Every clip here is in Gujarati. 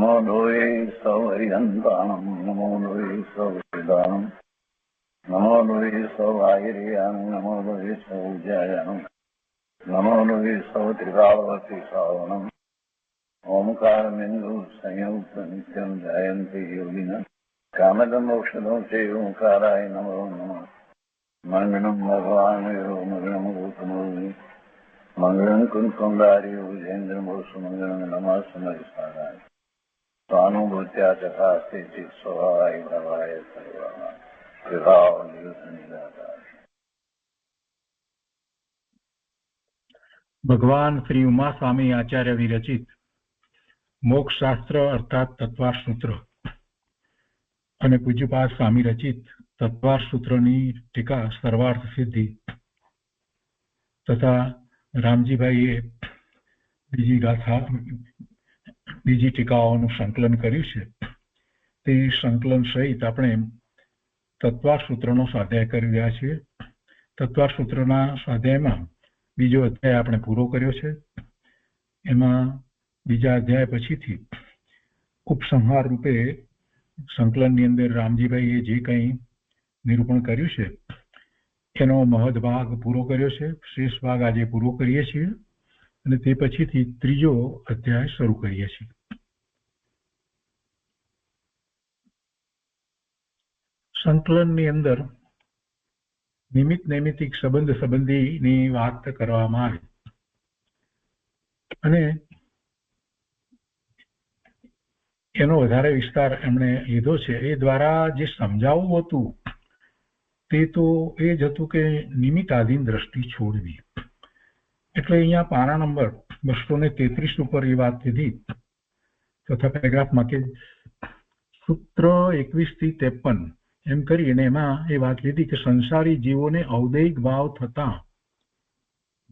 नमो लोये सौहरिहन्ताणं नमो लोये सौहृदानं नमो लोये सौभागिर्यानं नमो लोये सौज्यायानं नमो लोये सौत्रिकावती सावनं ओंकारमिन्दु संयुक्त नित्यं जयन्ति योगिनः कामदं मोक्षदं चैव ओंकाराय नमो नमः मंगलम भगवान मंगलम गौतमोनि मंगलम कुंकुमधारी भुजेन्द्र मोसुमंगलम नमः समरिसाराय स्वानुभूत्या चकास्ते चित् स्वभावाय भवाय सर्वाः विभाव निदाता। ભગવાન શ્રી ઉમા સ્વામી આચાર્ય વિરચિત મોક્ષ શાસ્ત્ર અર્થાત તત્વાર સૂત્ર અને પૂજ્યપાદ સ્વામી રચિત તત્વાર સૂત્રની ટીકા સર્વાર્થ સિદ્ધિ તથા રામજીભાઈએ બીજી ટીકાઓનું સંકલન કર્યું છે. તે સંકલન સહિત આપણે તત્વાર સૂત્રનો સ્વાધ્યાય કરી રહ્યા છીએ. તત્વાર સૂત્રના સ્વાધ્યાયમાં બીજો અધ્યાય આપણે પૂરો કર્યો છે. એમાં બીજા અધ્યાય પછીથી ઉપસંહાર રૂપે સંકલનની અંદર રામજીભાઈએ જે કંઈ નિરૂપણ કર્યું છે એનો મહદ ભાગ પૂરો કર્યો છે. શેષ ભાગ આજે પૂરો કરીએ છીએ અને તે પછીથી ત્રીજો અધ્યાય શરૂ કરીએ છીએ. સંકલનની અંદર નિમિત્ત નૈમિત્તિક સંબંધ સંબંધીની વાત કરવામાં આવી અને એનો વધારે વિસ્તાર એમણે લીધો છે. એ દ્વારા જે સમજાવવું હતું તે તો એ જ હતું કે નિમિત્તાધીન દ્રષ્ટિ છોડવી. એટલે અહીંયા પાના નંબર 233 ઉપર એ વાત લીધી ચોથા પેરેગ્રાફમાં કે સૂત્ર 21 થી 53 એમ કરીને એમાં એ વાત લીધી કે સંસારી જીવોને ઔદૈહિક ભાવ થતા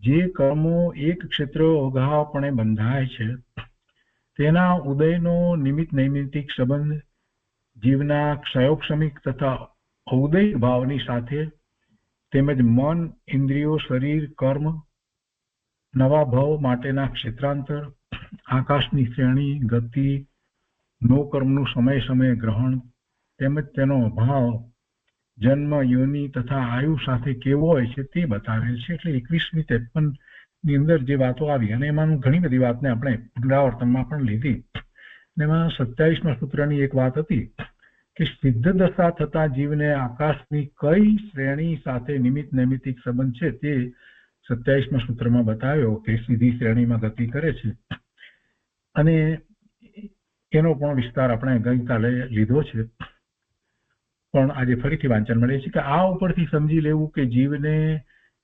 જે કર્મો એક ક્ષેત્ર અગાઉપણે બંધાય છે તેના ઉદયનો નિમિત્ત નૈમિત્તિક સંબંધ જીવના ક્ષયોક્ષમિક તથા ઔદૈહિક ભાવની સાથે તેમજ મન ઇન્દ્રિયો શરીર કર્મ નવા ભાવ માટેના ક્ષેત્રાંતર આકાશની શ્રેણી ગતિ નો કર્મનું સમય સમય ગ્રહણ તેમજ તેનો અભાવ જન્મ યોનિ તથા આયુ સાથે કેવો હોય છે તે બતાવેલ છે. એટલે 21 થી 53 ની અંદર જે વાતો આવી અને એમાં ઘણી બધી વાતને આપણે પુનરાવર્તનમાં પણ લીધી. એમાં 27મા સૂત્રની એક વાત હતી કે સિદ્ધ દશા થતા જીવને આકાશની કઈ શ્રેણી સાથે નિમિત્ત નૈમિત્તિક સંબંધ છે તે 27મા સૂત્રમાં બતાવ્યો કે સીધી શ્રેણીમાં ગતિ કરે છે અને એનો પણ વિસ્તાર આપણે ગઈકાલે લીધો છે. પણ આજે ફરીથી વાંચન મળે છે કે આ ઉપરથી સમજી લેવું કે જીવને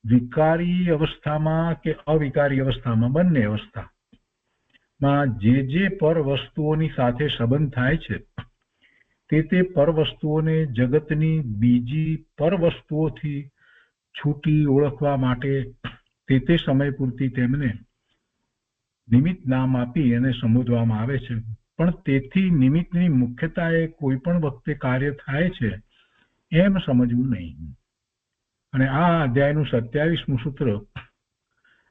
વિકારી અવસ્થામાં કે અવિકારી અવસ્થામાં બંને અવસ્થામાં જે પર વસ્તુઓની સાથે સંબંધ થાય છે તે પર વસ્તુઓને જગતની બીજી પર વસ્તુઓથી છૂટી ઓળખવા માટે તે સમય પૂરતી તેમને નિમિત્ત નામ આપી અને સંબોધવામાં આવે છે. પણ તેથી નિમિત્તની મુખ્યતાએ કોઈ પણ વખતે કાર્ય થાય છે એમ સમજવું નહીં. અને આ અધ્યાયનું 27મું સૂત્ર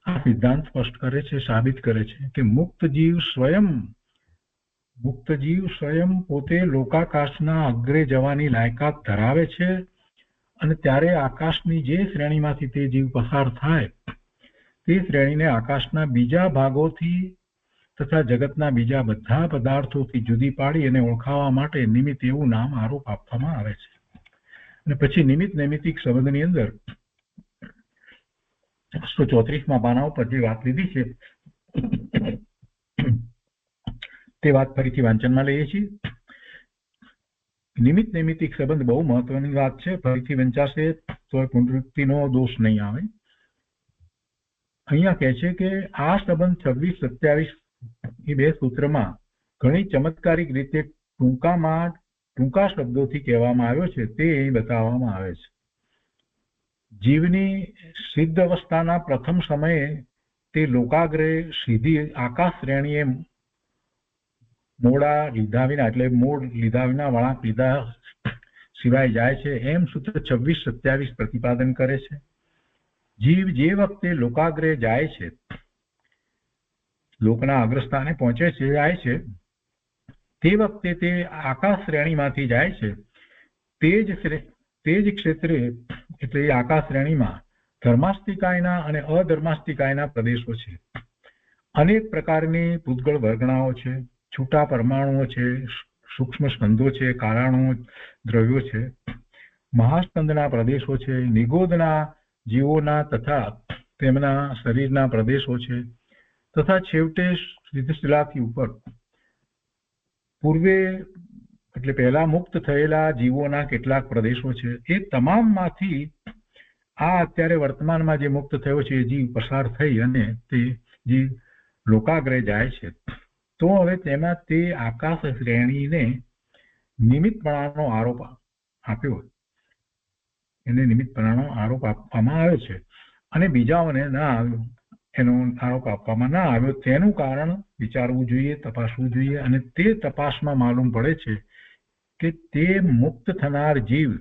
આ સિદ્ધાંત સ્પષ્ટ કરે છે, સાબિત કરે છે કે મુક્ત જીવ સ્વયં પોતે લોકાકાશના અગ્રે જવાની લાયકાત ધરાવે છે અને ત્યારે આકાશની જે શ્રેણીમાંથી તે જીવ પસાર થાય તે શ્રેણીને આકાશના બીજા ભાગોથી તથા જગતના બીજા બધા પદાર્થોથી જુદી પાડી અને ઓળખાવા માટે નિમિત્ત એવું નામ આરોપ આપવામાં આવે છે. અને પછી નિમિત્ત નૈમિત્તિક સંબંધની અંદર 134મા પાના ઉપર જે વાત લીધી છે તે વાત ફરીથી વાંચનમાં લઈએ છીએ. નિમિત્ત નૈમિત્તિક સંબંધ બહુ મહત્વની વાત છે. ફરીથી વંચાશે તો પુનરુક્તિનો દોષ નહીં આવે. અહીંયા કહે છે કે આ સંબંધ 26-27 એ બે સૂત્રમાં ઘણી ચમત્કારિક રીતે ટૂંકા શબ્દોથી કહેવામાં આવ્યો છે તે અહીં બતાવવામાં આવે છે. જીવની સિદ્ધ અવસ્થાના પ્રથમ સમયે તે લોકાગ્રે સીધી આકાશ શ્રેણીએ મોડા લીધા વિના એટલે મોડ લીધા વિના વળાંક લીધા સિવાય જાય છે એમ સૂત્ર 26-27 પ્રતિપાદન કરે છે. જીવ જે વખતે લોકાગ્રે જાય છે લોકના અગ્રસ્થાને પહોંચે છે જાય છે તે વખતે તે આકાશ શ્રેણીમાંથી જાય છે. તે જ ક્ષેત્રે એટલે એ આકાશ શ્રેણીમાં ધર્માસ્તિકાયના અને અધર્માસ્તિકાયના પ્રદેશો છે. અનેક પ્રકારની પૂતગળ વર્ગણાઓ છે, છૂટા પરમાણુઓ છે, સૂક્ષ્મ સ્કંદો છે, કારણો દ્રવ્યો છે, મહાસ્કંદના પ્રદેશો છે, નિગોદના જીવોના તથા તેમના શરીરના પ્રદેશો છે, તથા છેવટે સિદ્ધશિલાથી ઉપર પૂર્વે એટલે પહેલા મુક્ત થયેલા જીવોના કેટલાક પ્રદેશો છે. એ તમામમાંથી આ અત્યારે વર્તમાનમાં જે મુક્ત થયો છે એ જીવ પસાર થઈ અને તે જીવ લોકાગ્રહ જાય છે. તો હવે તેમાં તે આકાશ શ્રેણીને નિમિત્તપણાનો આરોપ આપ્યો, એને નિમિત્તપણાનો આરોપ આપવામાં આવ્યો છે અને બીજાઓને ના આવ્યો, એનો આરોપ આપવામાં ના આવ્યો. તેનું કારણ વિચારવું જોઈએ, તપાસવું જોઈએ. અને તે તપાસમાં માલુમ પડે છે કે તે મુક્ત થનાર જીવ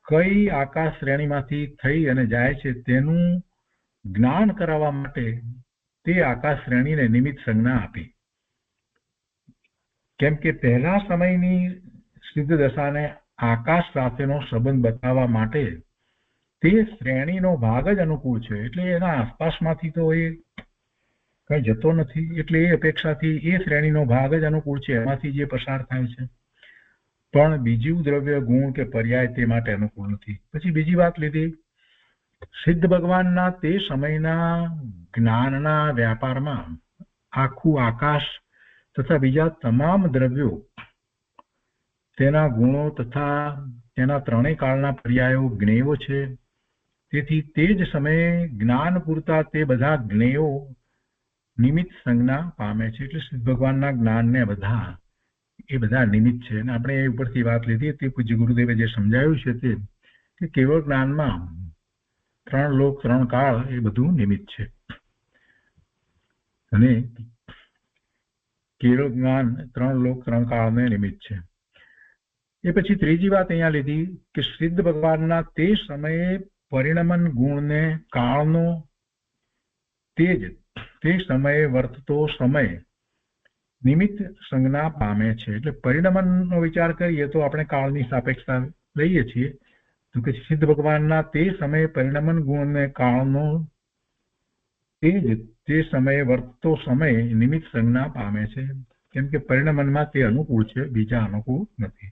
કઈ આકાશ શ્રેણીમાંથી થઈ અને જાય છે તેનું જ્ઞાન કરાવવા માટે તે આકાશ શ્રેણીને નિમિત્ત સંજ્ઞા આપી. કેમ કે પહેલા સમયની સિદ્ધ દશાને આકાશ સાથેનો સંબંધ બતાવવા માટે તે શ્રેણીનો ભાગ જ અનુકૂળ છે, એટલે એના આસપાસમાંથી તો એ કઈ જતો નથી, એટલે એ અપેક્ષાથી એ શ્રેણીનો ભાગ જ અનુકૂળ છે, એમાંથી જે પસાર થાય છે. પણ બીજું દ્રવ્ય, ગુણ કે પર્યાય તે માટે અનુકૂળ નથી. પછી બીજી વાત લીધી, સિદ્ધ ભગવાનના તે સમયના જ્ઞાનના વ્યાપારમાં આખું આકાશ તથા બીજા તમામ દ્રવ્યો, તેના ગુણો તથા તેના ત્રણેય કાળના પર્યાયો જ્ઞેયો છે. તેથી તે જ સમયે જ્ઞાન પૂરતા તે બધા જ્ઞેયો નિમિત્ત સંજ્ઞા પામે છે. એટલે સિદ્ધ ભગવાનના જ્ઞાનને એ બધા નિમિત્ત છે. અને આપણે એ ઉપરથી વાત લીધી, તે પૂજ્ય ગુરુદેવે જે સમજાવ્યું છે તે કે કેવળ જ્ઞાનમાં 3 લોક 3 કાળ એ બધું નિમિત્ત છે. અને કેવળ જ્ઞાન 3 લોક 3 કાળને નિમિત્ત છે. એ પછી ત્રીજી વાત અહીંયા લીધી કે સિદ્ધ ભગવાનના તે સમયે પરિણમન ગુણને કાળનો તે સમયે વર્તતો સમય નિમિત્ત સંજ્ઞા પામે છે. એટલે પરિણમનનો વિચાર કરીએ તો આપણે કાળની સાપેક્ષતા લઈએ છીએ, તો કે સિદ્ધ ભગવાનના તે સમયે પરિણમન ગુણને કાળનો તે સમયે વર્તતો સમય નિમિત્ત સંજ્ઞા પામે છે. કેમ કે પરિણમનમાં તે અનુકૂળ છે, બીજા અનુકૂળ નથી.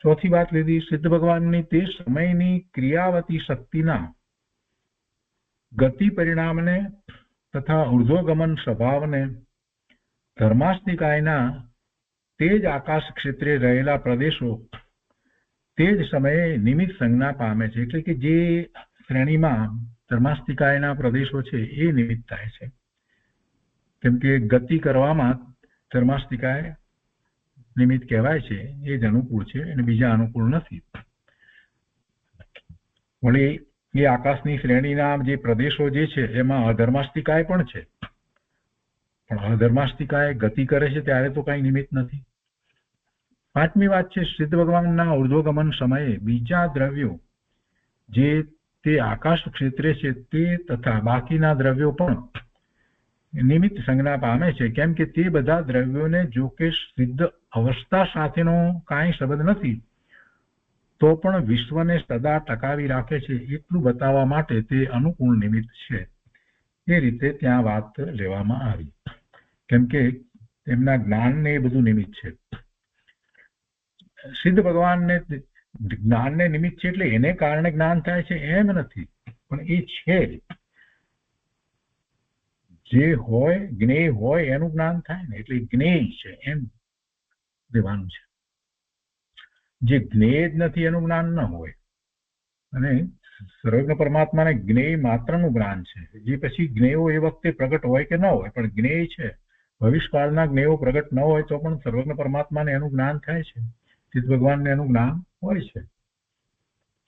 ચોથી વાત લીધી, સિદ્ધ ભગવાનની તે સમયની ક્રિયાવતી શક્તિના ગતિ પરિણામને તથા ઉર્ધ્વગમન સ્વભાવને ધર્માસ્તિકાયના તે જ આકાશ ક્ષેત્રે રહેલા પ્રદેશો તે જ સમયે નિમિત્ત સંજ્ઞા પામે છે. એટલે કે જે શ્રેણીમાં ધર્માસ્તિકાયના પ્રદેશો છે એ નિમિત્ત થાય છે. કેમ કે ગતિ કરવામાં ધર્માસ્તિકાય નિમિત્ત કહેવાય છે, એ જ અનુકૂળ છે અને બીજા અનુકૂળ નથી. વળી એ આકાશની શ્રેણીના જે પ્રદેશો જે છે એમાં અધર્માસ્તિકાય પણ છે, પણ અધર્માસ્તિકાય ગતિ કરે છે ત્યારે તો કઈ નિમિત્ત નથી. પાંચમી વાત છે, સિદ્ધ ભગવાનના ઉર્ધ્વગમન સમયે બીજા દ્રવ્યો જે તે આકાશ ક્ષેત્રે છે તે તથા બાકીના દ્રવ્યો પણ નિમિત્ત સંજ્ઞા પામે છે. કેમ કે તે બધા દ્રવ્યોને જો કે સિદ્ધ અવસ્થા સાથેનો કાંઈ સંબંધ નથી, તો પણ વિશ્વને સદા ટકાવી રાખે છે એટલું બતાવવા માટે તે અનુકૂળ નિમિત્ત છે. એ રીતે ત્યાં વાત લેવામાં આવી. કેમ કે તેમના જ્ઞાનને એ બધું નિમિત્ત છે. સિદ્ધ ભગવાનને જ્ઞાનને નિમિત્ત છે એટલે એને કારણે જ્ઞાન થાય છે એમ નથી, પણ એ છે જે હોય, જ્ઞેય હોય એનું જ્ઞાન થાય ને, એટલે જ્ઞેય છે એમ લેવાનું છે. જે જ્ઞેય જ નથી એનું જ્ઞાન ન હોય. અને સર્વજ્ઞ પરમાત્માને જ્ઞેય માત્રનું જ્ઞાન છે. જે પછી જ્ઞેયો એ વખતે પ્રગટ હોય કે ન હોય, પણ જ્ઞેય છે. ભવિષ્યકાળના જ્ઞેયો પ્રગટ ન હોય તો પણ સર્વજ્ઞ પરમાત્માને એનું જ્ઞાન થાય છે, સિદ્ધ ભગવાનને એનું જ્ઞાન હોય છે.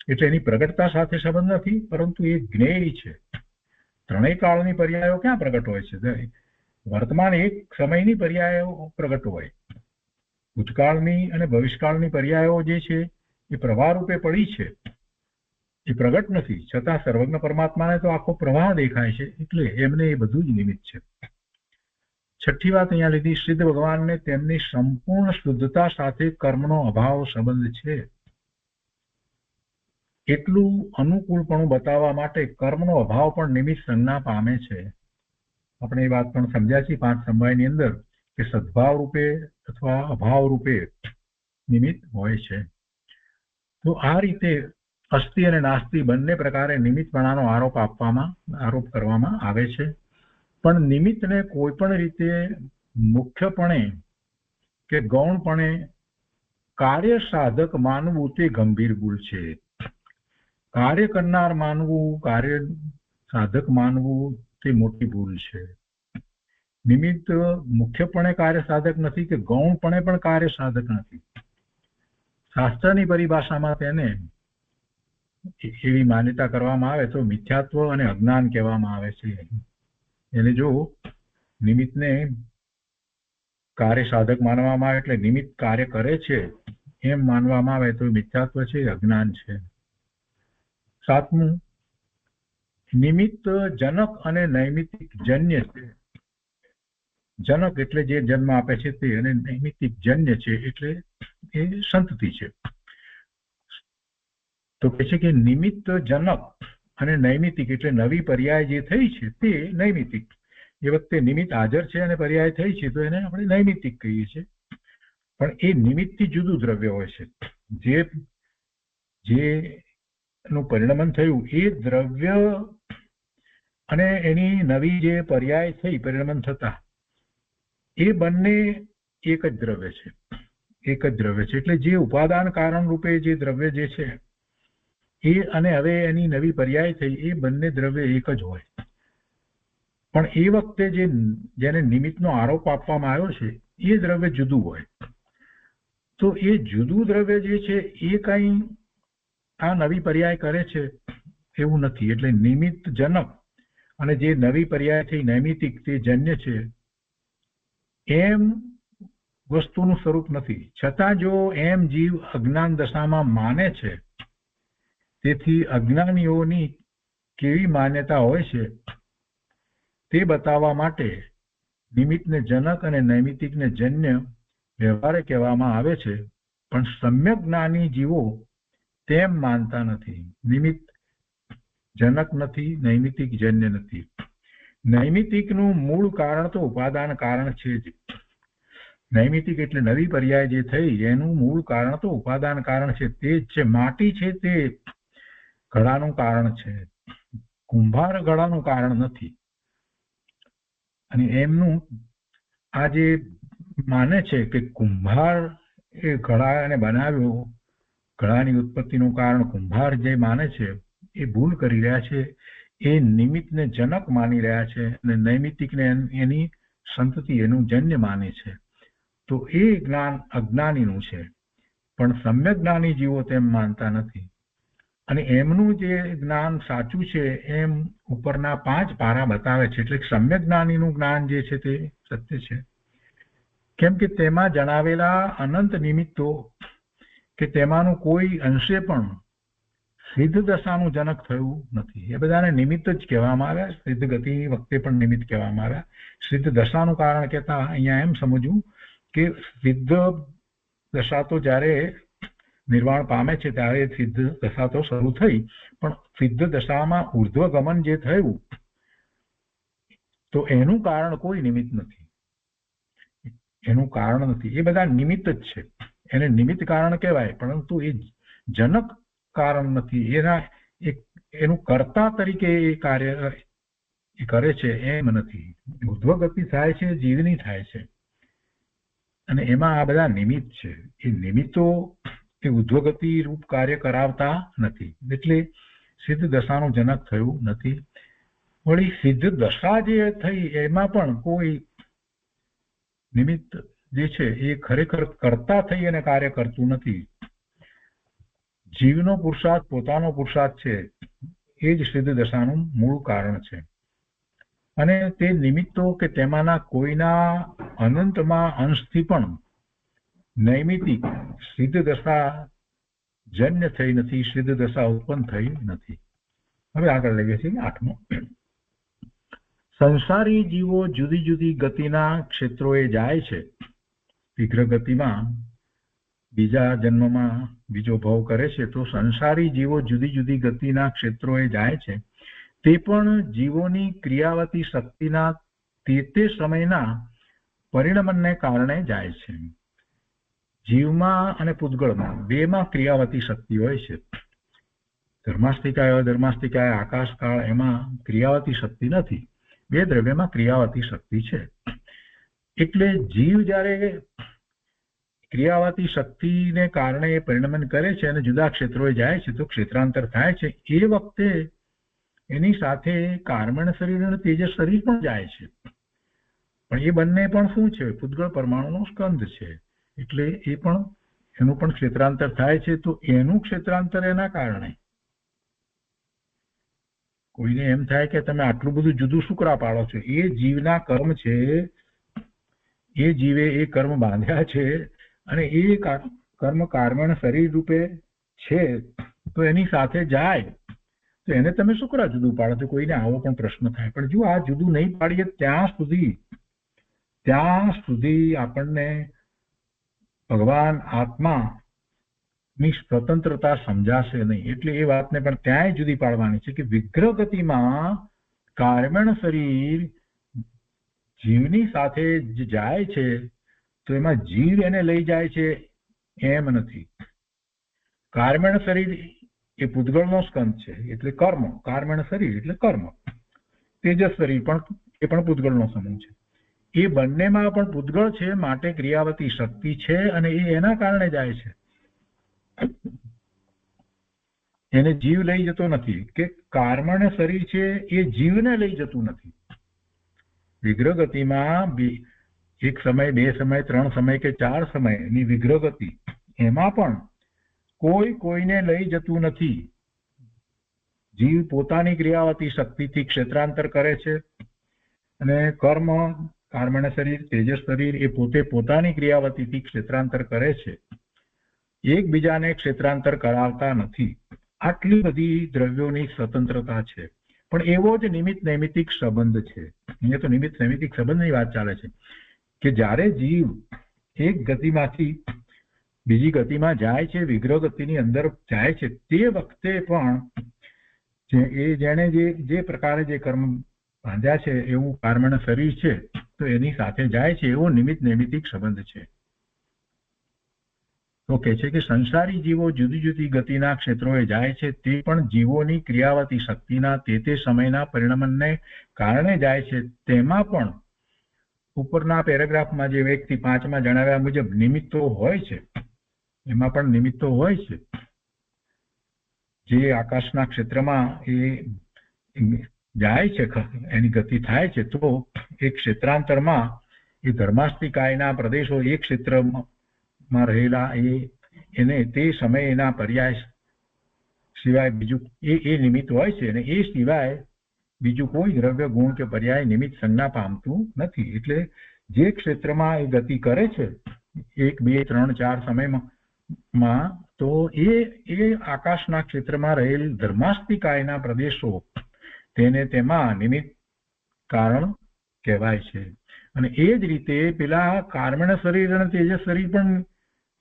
એટલે એની પ્રગટતા સાથે સંબંધ નથી, પરંતુ એ જ્ઞેય છે. ત્રણેય કાળની પર્યાયો ક્યાં પ્રગટ હોય છે? વર્તમાન એક સમયની પર્યાયો પ્રગટ હોય. ભૂતકાળની અને ભવિષ્યકાળની પર્યાયો જે છે એ પ્રવાહ રૂપે પડી છે, એ પ્રગટ નથી. છતાં સર્વજ્ઞ પરમાત્માને તો આખો પ્રવાહ દેખાય છે, એટલે એમને એ બધું જ નિમિત્ત છે. છઠ્ઠી વાત અહીંયા લીધી, સિદ્ધ ભગવાનને તેમની સંપૂર્ણ શુદ્ધતા સાથે કર્મનો અભાવ સંબંધ છે. એટલું અનુકૂળપણું બતાવવા માટે કર્મનો અભાવ પણ નિમિત્ત સંજ્ઞા પામે છે. આપણે એ વાત પણ સમજ્યા છીએ 5 સમવાયની અંદર કે સદભાવ રૂપે અથવા અભાવ રૂપે નિમિત્ત હોય છે. તો આ રીતે અસ્થિ અને નાસ્તિ બંને પ્રકારે નિમિત્તપણાનો આરોપ કરવામાં આવે છે. પણ નિમિત્તને કોઈ પણ રીતે મુખ્યપણે કે ગૌણપણે કાર્ય સાધક માનવું તે ગંભીર ભૂલ છે. કાર્ય કરનાર માનવું, કાર્ય સાધક માનવું તે મોટી ભૂલ છે. નિમિત્ત મુખ્યપણે કાર્ય સાધક નથી કે ગૌણપણે પણ કાર્ય સાધક નથી. શાસ્ત્રની પરિભાષામાં તેને એવી માન્યતા કરવામાં આવે તો મિથ્યાત્વ અને અજ્ઞાન કહેવામાં આવે છે. એને જો નિમિત્તને કાર્ય સાધક માનવામાં આવે એટલે નિમિત્ત કાર્ય કરે છે એમ માનવામાં આવે તો મિથ્યાત્વ છે, અજ્ઞાન છે. 7મું, નિમિત્ત જનક અને નૈમિત્તિક જન્ય છે. જનક એટલે જે જન્મ આપે છે તે, અને નૈમિત્તિક જન્ય છે એટલે એ સંતતિ છે. તો કહે છે કે નિમિત્ત જનક અને નૈમિત્તિક એટલે નવી પર્યાય જે થઈ છે તે નૈમિત્તિક. એ વખતે નિમિત્ત હાજર છે અને પર્યાય થઈ છે તો એને આપણે નૈમિત્તિક કહીએ છીએ. પણ એ નિમિત્તથી જુદું દ્રવ્ય હોય છે. જેનું પરિણમન થયું એ દ્રવ્ય અને એની નવી જે પર્યાય થઈ પરિણમન થતા એ બંને એક જ દ્રવ્ય છે. એક જ દ્રવ્ય છે એટલે જે ઉપાદાન કારણ રૂપે જે દ્રવ્ય જે છે એ અને હવે એની નવી પર્યાય થઈ એ બંને દ્રવ્ય એક જ હોય. પણ એ વખતે જેને નિમિત્તનો આરોપ આપવામાં આવ્યો છે એ દ્રવ્ય જુદું હોય. તો એ જુદું દ્રવ્ય જે છે એ કઈ આ નવી પર્યાય કરે છે એવું નથી. એટલે નિમિત્ત જનક અને જે નવી પર્યાય થઈ નૈમિત્તિક તે જન્ય છે એમ વસ્તુનું સ્વરૂપ નથી. છતાં જો એમ જીવ અજ્ઞાન દશામાં માને છે, તેથી અજ્ઞાનીઓની કેવી માન્યતા હોય છે તે બતાવવા માટે નિમિત્તને જનક અને નૈમિત્તિકને જન્ય વ્યવહારે કહેવામાં આવે છે. પણ સમ્યક જ્ઞાની જીવો તેમ માનતા નથી. નિમિત્ત જનક નથી, નૈમિત્તિક જન્ય નથી. નૈમિત્તિકનું મૂળ કારણ તો ઉપાદાન કારણ છે જ. નૈમિત્તિક એટલે નવી પર્યાય જે થઈ એનું મૂળ કારણ તો ઉપાદાન કારણ છે, તે જ છે. માટી છે તે ઘડાનું કારણ છે, કુંભાર ઘડાનું કારણ નથી. અને એમનું આ જે માને છે કે કુંભાર એ ઘડાને બનાવ્યો, ઘડાની ઉત્પત્તિનું કારણ કુંભાર જે માને છે એ ભૂલ કરી રહ્યા છે. એ નિમિત્તને જનક માની રહ્યા છે અને નૈમિત્તિકને એની સંતતિ એનું જન્ય માને છે. તો એ જ્ઞાન અજ્ઞાનીનું છે. પણ સમ્યક જ્ઞાની જીવો તેમ માનતા નથી. અને એમનું જે જ્ઞાન સાચું છે એમ ઉપરના 5 પારા બતાવે છે. એટલે સમ્યક જ્ઞાનીનું જ્ઞાન જે છે તે સત્ય છે. કેમ કે તેમાં જણાવેલા અનંત નિમિત્તો કે તેમાંનું કોઈ અંશે પણ સિદ્ધ દશાનું જનક થયું નથી. એ બધાને નિમિત્ત જ કહેવામાં આવ્યા. સિદ્ધ ગતિ વખતે પણ નિમિત્ત કહેવામાં આવ્યા. સિદ્ધ દશાનું કારણ કહેતા અહીંયા એમ સમજવું કે સિદ્ધ દશા તો જ્યારે નિર્વાણ પામે છે ત્યારે સિદ્ધ દશા તો શરૂ થઈ, પણ સિદ્ધ દશામાં ઉર્ધ્વ ગમન જે થયું તો એનું કારણ કોઈ નિમિત્ત નથી. એનું કારણ નથી. એ બધા નિમિત્ત જ છે. એને નિમિત્ત કારણ કહેવાય, પરંતુ એ જનક કારણ નથી. એનું કર્તા તરીકે એ કાર્ય એ કરે છે એમ નથી. ઉર્ધ્વ ગતિ થાય છે જીવની થાય છે અને એમાં આ બધા નિમિત્ત છે. એ નિમિત્તો એ ઉર્ધ્વગતિ રૂપ કાર્ય કરાવતા નથી. એટલે સિદ્ધ દશાનું જનક થયું નથી. વળી સિદ્ધ દશા જે થઈ એમાં પણ કોઈ નિમિત્ત જે છે એ ખરેખર કરતા થઈ અને કાર્ય કરતું નથી. જીવનો પુરુષાર્થ પોતાનો પુરુષાર્થ છે એ જ સિદ્ધ દશાનું મૂળ કારણ છે. અને તે નિમિત્તો કે તેમાંના કોઈના અનંતમાં અંશથી પણ નૈમિત્તિક સિદ્ધ દશા જન્ય થઈ નથી, સિદ્ધ દશા ઉત્પન્ન થઈ નથી. હવે આગળ લઈએ છીએ 8મો. સંસારી જીવો જુદી જુદી ગતિના ક્ષેત્રોએ જાય છે. શીઘ્ર ગતિમાં બીજા જન્મમાં બીજો ભાવ કરે છે તો સંસારી જીવો જુદી જુદી ગતિના ક્ષેત્રોએ જાય છે. તે પણ જીવોની ક્રિયાવતી શક્તિના તે સમયના પરિણમનને કારણે જાય છે. જીવમાં અને પૂતગળમાં બેમાં ક્રિયાવતી શક્તિ હોય છે. ધર્માસ્તિકાય અધર્માસ્તિકાય આકાશકાળ એમાં ક્રિયાવતી શક્તિ નથી. બે દ્રવ્યમાં ક્રિયાવતી શક્તિ છે. એટલે જીવ જ્યારે ક્રિયાવતી શક્તિને કારણે પરિણમન કરે છે અને જુદા ક્ષેત્રોએ જાય છે તો ક્ષેત્રાંતર થાય છે. એ વખતે એની સાથે કાર્મણ શરીર અને તેજસ શરીર પણ જાય છે. પણ એ બંને પણ શું છે? પૂતગળ પરમાણુનો સ્કંદ છે. એટલે એ પણ એનું પણ ક્ષેત્રાંતર થાય છે. તો એનું ક્ષેત્રાંતર એના કારણે કોઈને એમ થાય કે તમે આટલું બધું જુદું શું કરા પાડો છો? એ જીવના કર્મ છે. એ જીવે એ કર્મ બાંધ્યા છે અને એ કર્મ કાર્મણ શરીર રૂપે છે. તો એની સાથે જાય તો એને તમે શું કરા જુદું પાડો છો? કોઈને આવો પણ પ્રશ્ન થાય. પણ જો આ જુદું નહીં પાડીએ ત્યાં સુધી આપણને ભગવાન આત્મા ની સ્વતંત્રતા સમજાશે નહીં. એટલે એ વાતને પણ ત્યાંય જુદી પાડવાની છે કે વિગ્રહ ગતિમાં કાર્મણ શરીર જીવની સાથે જાય છે તો એમાં જીવ એને લઈ જાય છે એમ નથી. કાર્મણ શરીર એ પૂતગળનો સ્કંદ છે એટલે કર્મ. કાર્મણ શરીર એટલે કર્મ. તેજસ શરીર પણ એ પણ પૂતગળનો સમૂહ છે. એ બંનેમાં પણ પૂતગળ છે માટે ક્રિયાવતી શક્તિ છે અને એ એના કારણે જાય છે. એને જીવ લઈ જતો નથી કે કાર્મણ શરીર છે એ જીવને લઈ જતું નથી. વિગ્રહ ગતિમાં એક સમય, બે સમય, 3 સમય કે 4 સમયની વિગ્રહ ગતિ એમાં પણ કોઈને લઈ જતું નથી. જીવ પોતાની ક્રિયાવતી શક્તિથી ક્ષેત્રાંતર કરે છે અને કર્મ કાર્મણ શરીર તેજસ શરીર એ પોતે પોતાની ક્રિયાવતીથી ક્ષેત્રાંતર કરે છે. એકબીજાને ક્ષેત્રાંતર કરાવતા નથી. આટલી બધી દ્રવ્યોની સ્વતંત્રતા છે. પણ એવો જ નિમિત્ત નૈમિતિક સંબંધ છે. અહીંયા તો નિમિત્ત નૈમિતિક સંબંધની વાત ચાલે છે કે જ્યારે જીવ એક ગતિમાંથી બીજી ગતિમાં જાય છે, વિગ્રહ ગતિની અંદર જાય છે, તે વખતે પણ જેણે જે પ્રકારે જે કર્મ બાંધ્યા છે એવું કાર્મણ શરીર છે તો એની સાથે જાય છે. એવો નિમિત્ત નૈમિતિક સંબંધ છે. તો કહે છે કે સંસારી જીવો જુદી જુદી ગતિના ક્ષેત્રોએ જાય છે તે પણ જીવોની ક્રિયાવતી શક્તિના તે સમયના પરિણમનને કારણે જાય છે. તેમાં પણ ઉપરના પેરેગ્રાફમાં જે 1 થી 5માં જણાવ્યા મુજબ નિમિત્તો હોય છે. એમાં પણ નિમિત્તો હોય છે. જે આકાશના ક્ષેત્રમાં એ જાય છે, એની ગતિ થાય છે તો એ ક્ષેત્રાંતરમાં એ ધર્માસ્તિકાયના પ્રદેશો એ ક્ષેત્રમાં રહેલા એને તે સમયના પર્યાય સિવાય બીજું એ નિમિત્ત હોય છે અને એ સિવાય બીજું કોઈ દ્રવ્ય ગુણ કે પર્યાય નિમિત્ત સંજ્ઞા પામતું નથી. એટલે જે ક્ષેત્રમાં એ ગતિ કરે છે 1, 2, 3, 4 સમયમાં તો એ આકાશના ક્ષેત્રમાં રહેલ ધર્માસ્તિકાયના પ્રદેશો તેને તેમાં નિમિત્ત કારણ કહેવાય છે. અને એ જ રીતે પેલા કાર્મણ શરીર અને તેજસ શરીર પણ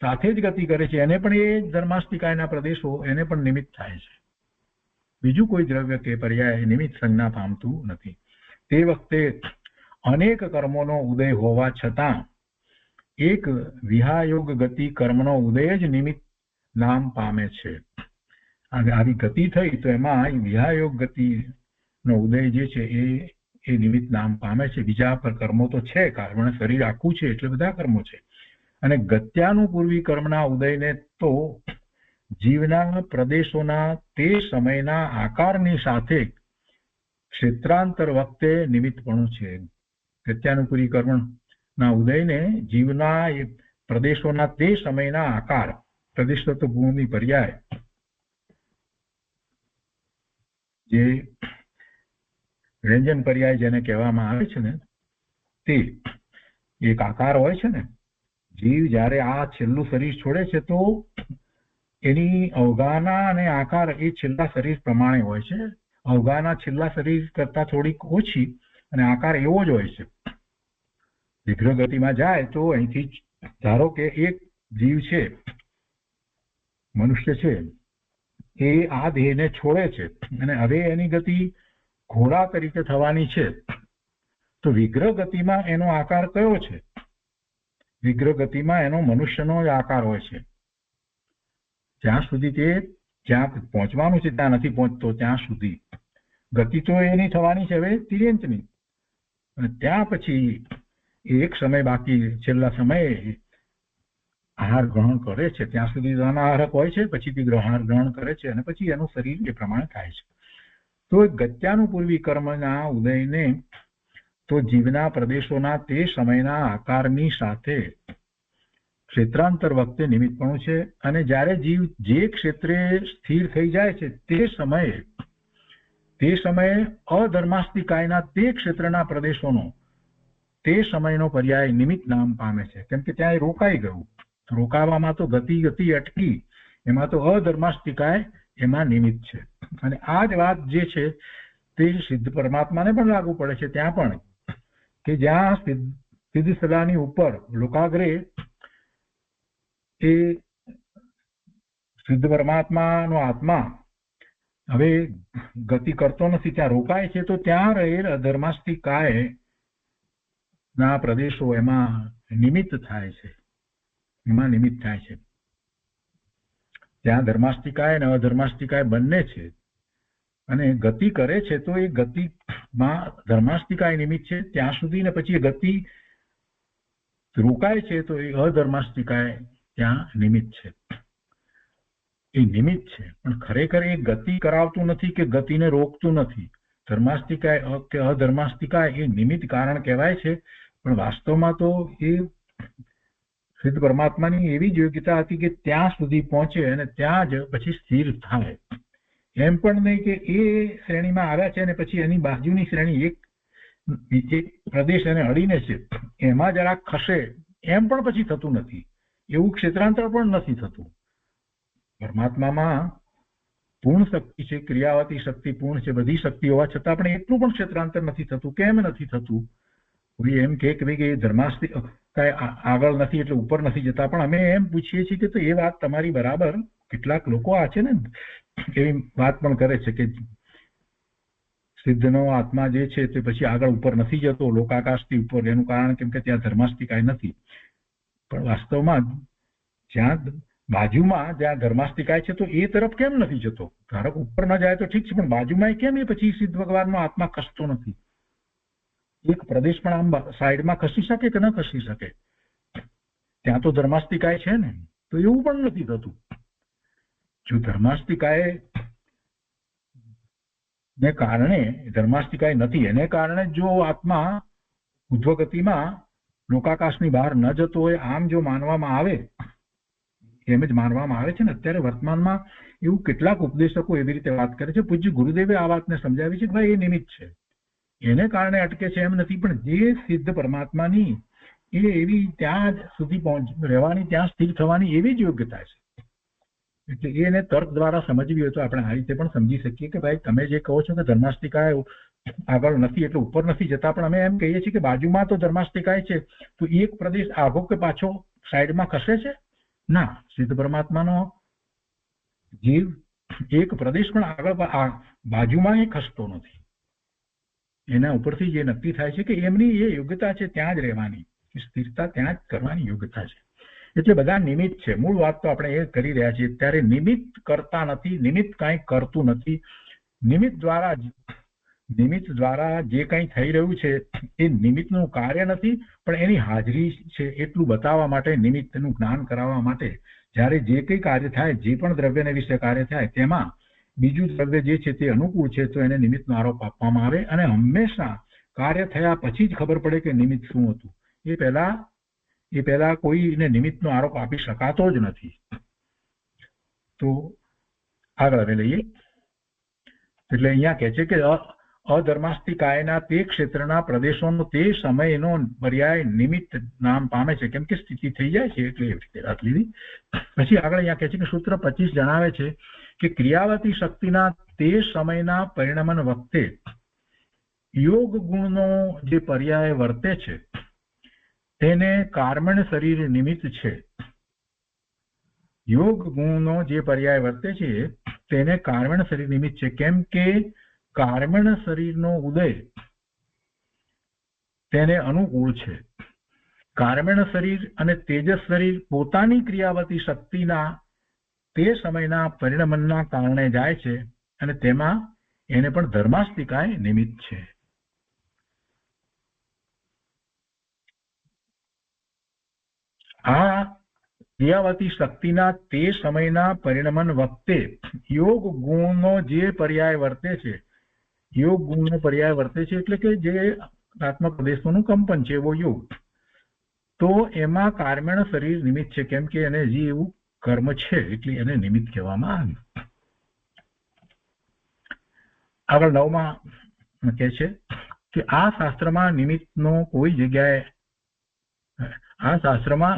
સાથે જ ગતિ કરે છે. એને પણ એ ધર્માસ્તિકાયના પ્રદેશો એને પણ નિમિત્ત થાય છે. બીજું કોઈ દ્રવ્ય કે પર્યાય નિમિત્ત સંજ્ઞા પામતું નથી. તે વખતે અનેક કર્મોનો ઉદય હોવા છતાં એક વિહાયોગ ગતિ કર્મનો ઉદય જ નિમિત્ત નામ પામે છે. આવી ગતિ થઈ તો એમાં વિહાયોગ ગતિનો ઉદય જે છે એ નિમિત્ત નામ પામે છે. બીજા પર કર્મો તો છે, કાર્મણ શરીર આખું છે એટલે બધા કર્મો છે. અને ગત્યાનુપૂર્વી કર્મના ઉદયને તો જીવના પ્રદેશોના તે સમયના આકારની સાથે ક્ષેત્રાંતર વખતે નિમિત્તપણું છે. ગત્યાનુપૂર્વી કર્મના ઉદયને જીવના પ્રદેશોના તે સમયના આકાર, પ્રદેશ તો ગુણની પર્યાય, જે વ્યંજન પર્યાય જેને કહેવામાં આવે છે ને તે એક આકાર હોય છે ને. જીવ જ્યારે આ છેલ્લું શરીર છોડે છે તો એની અવગાહના અને આકાર એ છેલ્લા શરીર પ્રમાણે હોય છે. અવગાહના છેલ્લા શરીર કરતા થોડીક ઓછી અને આકાર એવો જ હોય છે. વિગ્રહ ગતિમાં જાય તો અહીંથી ધારો કે એક જીવ છે, મનુષ્ય છે, એ આ દેહને છોડે છે અને હવે એની ગતિ ઘોડા તરીકે થવાની છે. તો વિગ્રહ ગતિમાં એનો આકાર કયો છે? વિગ્રહ ગતિમાં એનો મનુષ્યનો જ આકાર હોય છે. જ્યાં સુધી તે જ્યાં પહોંચવાનું છે ત્યાં નથી પહોંચતો ત્યાં સુધી ગતિ તો એની થવાની છે હવે તિર્યંતની. અને ત્યાં પછી એક સમય બાકી છેલ્લા સમયે આહાર ગ્રહણ કરે છે ત્યાં સુધી અનાહારક હોય છે, પછીથી આહાર ગ્રહણ કરે છે અને પછી એનું શરીર એ પ્રમાણે થાય છે. તો ગત્યાનુપૂર્વી કર્મના ઉદયને તો જીવના પ્રદેશોના તે સમયના આકારની સાથે ક્ષેત્રાંતર વખતે નિમિત્તપણું છે. અને જ્યારે જીવ જે ક્ષેત્રે સ્થિર થઈ જાય છે તે સમયે અધર્માસ્તિકાયના તે ક્ષેત્રના પ્રદેશોનો તે સમયનો પર્યાય નિમિત્ત નામ પામે છે. કેમ કે ત્યાં રોકાઈ ગયું. રોકાવામાં તો ગતિ અટકી, એમાં તો અધર્માસ્તિકાય એમાં નિમિત્ત છે. અને આ જ વાત જે છે તે સિદ્ધ પરમાત્માને પણ લાગુ પડે છે. ત્યાં પણ કે જ્યાં સિદ્ધ સદાની ઉપર લોકાગ્રે એ સિદ્ધ પરમાત્માનો આત્મા હવે ગતિ કરતો નથી, ત્યાં રોકાય છે, તો ત્યાં રહેલ અધર્માસ્તિકાય ના પ્રદેશો એમાં નિમિત્ત થાય છે. ત્યાં ધર્માસ્તિકાય અને અધર્માસ્તિકાય બંને છે અને ગતિ કરે છે તો એ ગતિમાં ધર્માસ્તિકાય નિમિત્ત છે ત્યાં સુધી, ને પછી એ ગતિ રોકાય છે તો એ અધર્માસ્તિકાય ત્યાં નિમિત્ત છે. એ નિમિત્ત છે પણ ખરેખર એ ગતિ કરાવતું નથી કે ગતિને રોકતું નથી. ધર્માસ્તિકાય કે અધર્માસ્તિકાય એ નિમિત્ત કારણ કહેવાય છે, પણ વાસ્તવમાં તો એ સિદ્ધ પરમાત્માની એવી જ યોગ્યતા હતી કે ત્યાં સુધી પહોંચે અને ત્યાં જ પછી સ્થિર થાય. એમ પણ નહીં કે એ શ્રેણીમાં આવ્યા છે અને પછી એની બાજુની શ્રેણી એક પ્રદેશ એને અડીને છે એમાં જરાક ખસે, એમ પણ પછી થતું નથી. એવું ક્ષેત્રાંતર પણ નથી થતું. પરમાત્મામાં પૂર્ણ શક્તિ છે, ક્રિયાવતી શક્તિ પૂર્ણ છે, બધી શક્તિ હોવા છતાં પણ એટલું પણ ક્ષેત્રાંતર નથી થતું. કેમ નથી થતું? કોઈ એમ કે ધર્માસ્તિકાય આગળ નથી એટલે ઉપર નથી જતા, પણ અમે એમ પૂછીએ છીએ કે તો એ વાત તમારી બરાબર. કેટલાક લોકો આ છે ને એવી વાત પણ કરે છે કે સિદ્ધનો આત્મા જે છે તે પછી આગળ ઉપર નથી જતો, લોકાકાશથી ઉપર. એનું કારણ કેમ કે ત્યાં ધર્માસ્તિકાય નથી. પણ વાસ્તવમાં જ્યાં બાજુમાં જ્યાં ધર્માસ્તિકાય છે તો એ તરફ કેમ નથી જતો? ધારો કે ઉપર ન જાય તો ઠીક છે, પણ બાજુમાં કેમ એ પછી સિદ્ધ ભગવાનનો આત્મા ખસતો નથી? એક પ્રદેશ પણ આમ સાઈડમાં ખસી શકે કે ન ખસી શકે? ત્યાં તો ધર્માસ્તિકાય છે ને, તો એવું પણ નથી થતું. જો ધર્માસ્તિકાય ને કારણે ધર્માસ્તિકાય નથી, એને કારણે જો આત્મા ઉધ્વગતિમાં લોકાકાશની બહાર ન જતો હોય આમ જો માનવામાં આવે, એમ જ માનવામાં આવે છે ને અત્યારે વર્તમાનમાં એવું કેટલાક ઉપદેશકો એવી રીતે વાત કરે છે. પૂજ્ય ગુરુદેવે આ વાતને સમજાવી છે કે ભાઈ એ નિમિત્ત છે, એને કારણે અટકે છે એમ નથી. પણ જે સિદ્ધ પરમાત્માની એ એવી ત્યાં સુધી રહેવાની, ત્યાં સ્થિર થવાની એવી જ યોગ્યતા છે. એટલે એને તર્ક દ્વારા સમજવી હોય તો આપણે આ રીતે પણ સમજી શકીએ કે ભાઈ તમે જે કહો છો કે ધર્માસ્તિકાય આગળ નથી એટલે ઉપર નથી જતા, પણ અમે એમ કહીએ છીએ કે બાજુમાં તો ધર્માસ્તિકાય છે, તો એક પ્રદેશ આગો કે પાછો સાઈડમાં ખસે છે? ના, સિદ્ધ પરમાત્માનો જીવ એક પ્રદેશ પણ આગળ બાજુમાં એ ખસતો નથી. એના ઉપરથી જે નક્કી થાય છે કે એમની એ યોગ્યતા છે ત્યાં જ રહેવાની, સ્થિરતા ત્યાં જ કરવાની યોગ્યતા છે. એટલે બધા નિમિત્ત છે. મૂળ વાત તો આપણે એ કરી રહ્યા છીએ. ત્યારે નિમિત્ત કરતા નથી, નિમિત્ત કાંઈ કરતું નથી. નિમિત્ત દ્વારા જે કંઈ થઈ રહ્યું છે એ નિમિત્તનું કાર્ય નથી, પણ એની હાજરી છે એટલું બતાવવા માટે, નિમિત્તનું જ્ઞાન કરાવવા માટે. જ્યારે જે કંઈ કાર્ય થાય, જે પણ દ્રવ્યને વિશે કાર્ય થાય, તેમાં બીજું દ્રવ્ય જે છે તે અનુકૂળ છે તો એને નિમિત્તનો આરોપ આપવામાં આવે. અને હંમેશા કાર્ય થયા પછી જ ખબર પડે કે નિમિત્ત શું હતું. એ પહેલા કોઈને નિમિત્તનો આરોપ આપી શકાતો જ નથી. તો આગળ હવે લઈએ. એટલે અહીંયા કહે છે કે અધર્માસ્તિકાયના તે ક્ષેત્રના પ્રદેશોનો તે સમયનો પર્યાય નિમિત્ત નામ પામે છે. કેમ કે સ્થિતિ થઈ જાય છે એટલે એવી રીતે વાત લીધી. પછી આગળ અહીંયા કહે છે કે સૂત્ર 25 જણાવે છે કે ક્રિયાવતી શક્તિના તે સમયના પરિણમન વખતે યોગ ગુણનો જે પર્યાય વર્તે છે તેને કર્મણ શરીર નિમિત્ત છે. યોગ ગુણનો જે પર્યાય વર્તે છે તેને કર્મણ શરીર નિમિત્ત છે. કેમ કે કર્મણ શરીરનો ઉદય તેને અનુકૂળ છે. કર્મણ શરીર અને તેજસ શરીર પોતાની ક્રિયાવતી શક્તિના તે સમયના પરિણમનના કારણે જાય છે અને તેમાં એને પણ ધર્માસ્તિકાય નિમિત્ત છે. આ ક્રિયાવતી શક્તિના તે સમયના પરિણમન વખતે યોગ ગુણનો જે પર્યાય વર્તે છે, યોગ ગુણનો પર્યાય વર્તે છે એટલે કે જે આત્મા પ્રદેશોનું કંપન છે એવો યોગ, તો એમાં કર્મણ શરીર નિમિત્ત છે. કેમ કે એને હજી એવું કર્મ છે એટલે એને નિમિત્ત કહેવામાં આવ્યું. આગળ 9માં કહે છે કે આ શાસ્ત્રમાં નિમિત્તનો કોઈ જગ્યાએ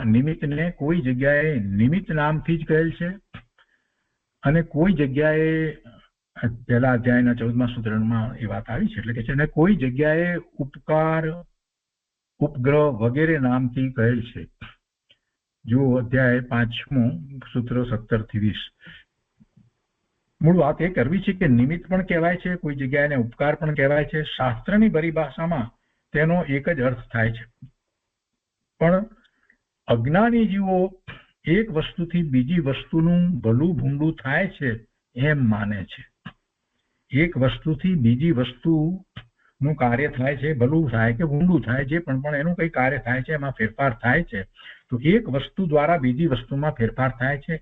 નિમિત્તને કોઈ જગ્યાએ નિમિત્ત નામથી જ કહેલ છે અને કોઈ જગ્યાએ પહેલા અધ્યાયના 14મા સૂત્રમાં એ વાત આવી છે એટલે કે છે ને કોઈ જગ્યાએ ઉપકાર, ઉપગ્રહ વગેરે નામથી કહેલ છે. જો અધ્યાય 5મું સૂત્ર 17 થી 20. મૂળ વાત એ કરવી છે કે નિમિત્ત પણ કહેવાય છે, કોઈ જગ્યાએ ઉપકાર પણ કહેવાય છે. શાસ્ત્રની પરિભાષામાં તેનો એક જ અર્થ થાય છે, પણ અજ્ઞાની જીવો એક વસ્તુથી બીજી વસ્તુનું ભલું ભૂંડું થાય છે એમ માને છે. એક વસ્તુથી બીજી વસ્તુનું કાર્ય થાય છે, ભલું થાય કે ભૂંડું થાય, જે પણ એનું કંઈ કાર્ય થાય છે, એમાં ફેરફાર થાય છે. તો એક વસ્તુ દ્વારા બીજી વસ્તુમાં ફેરફાર થાય છે,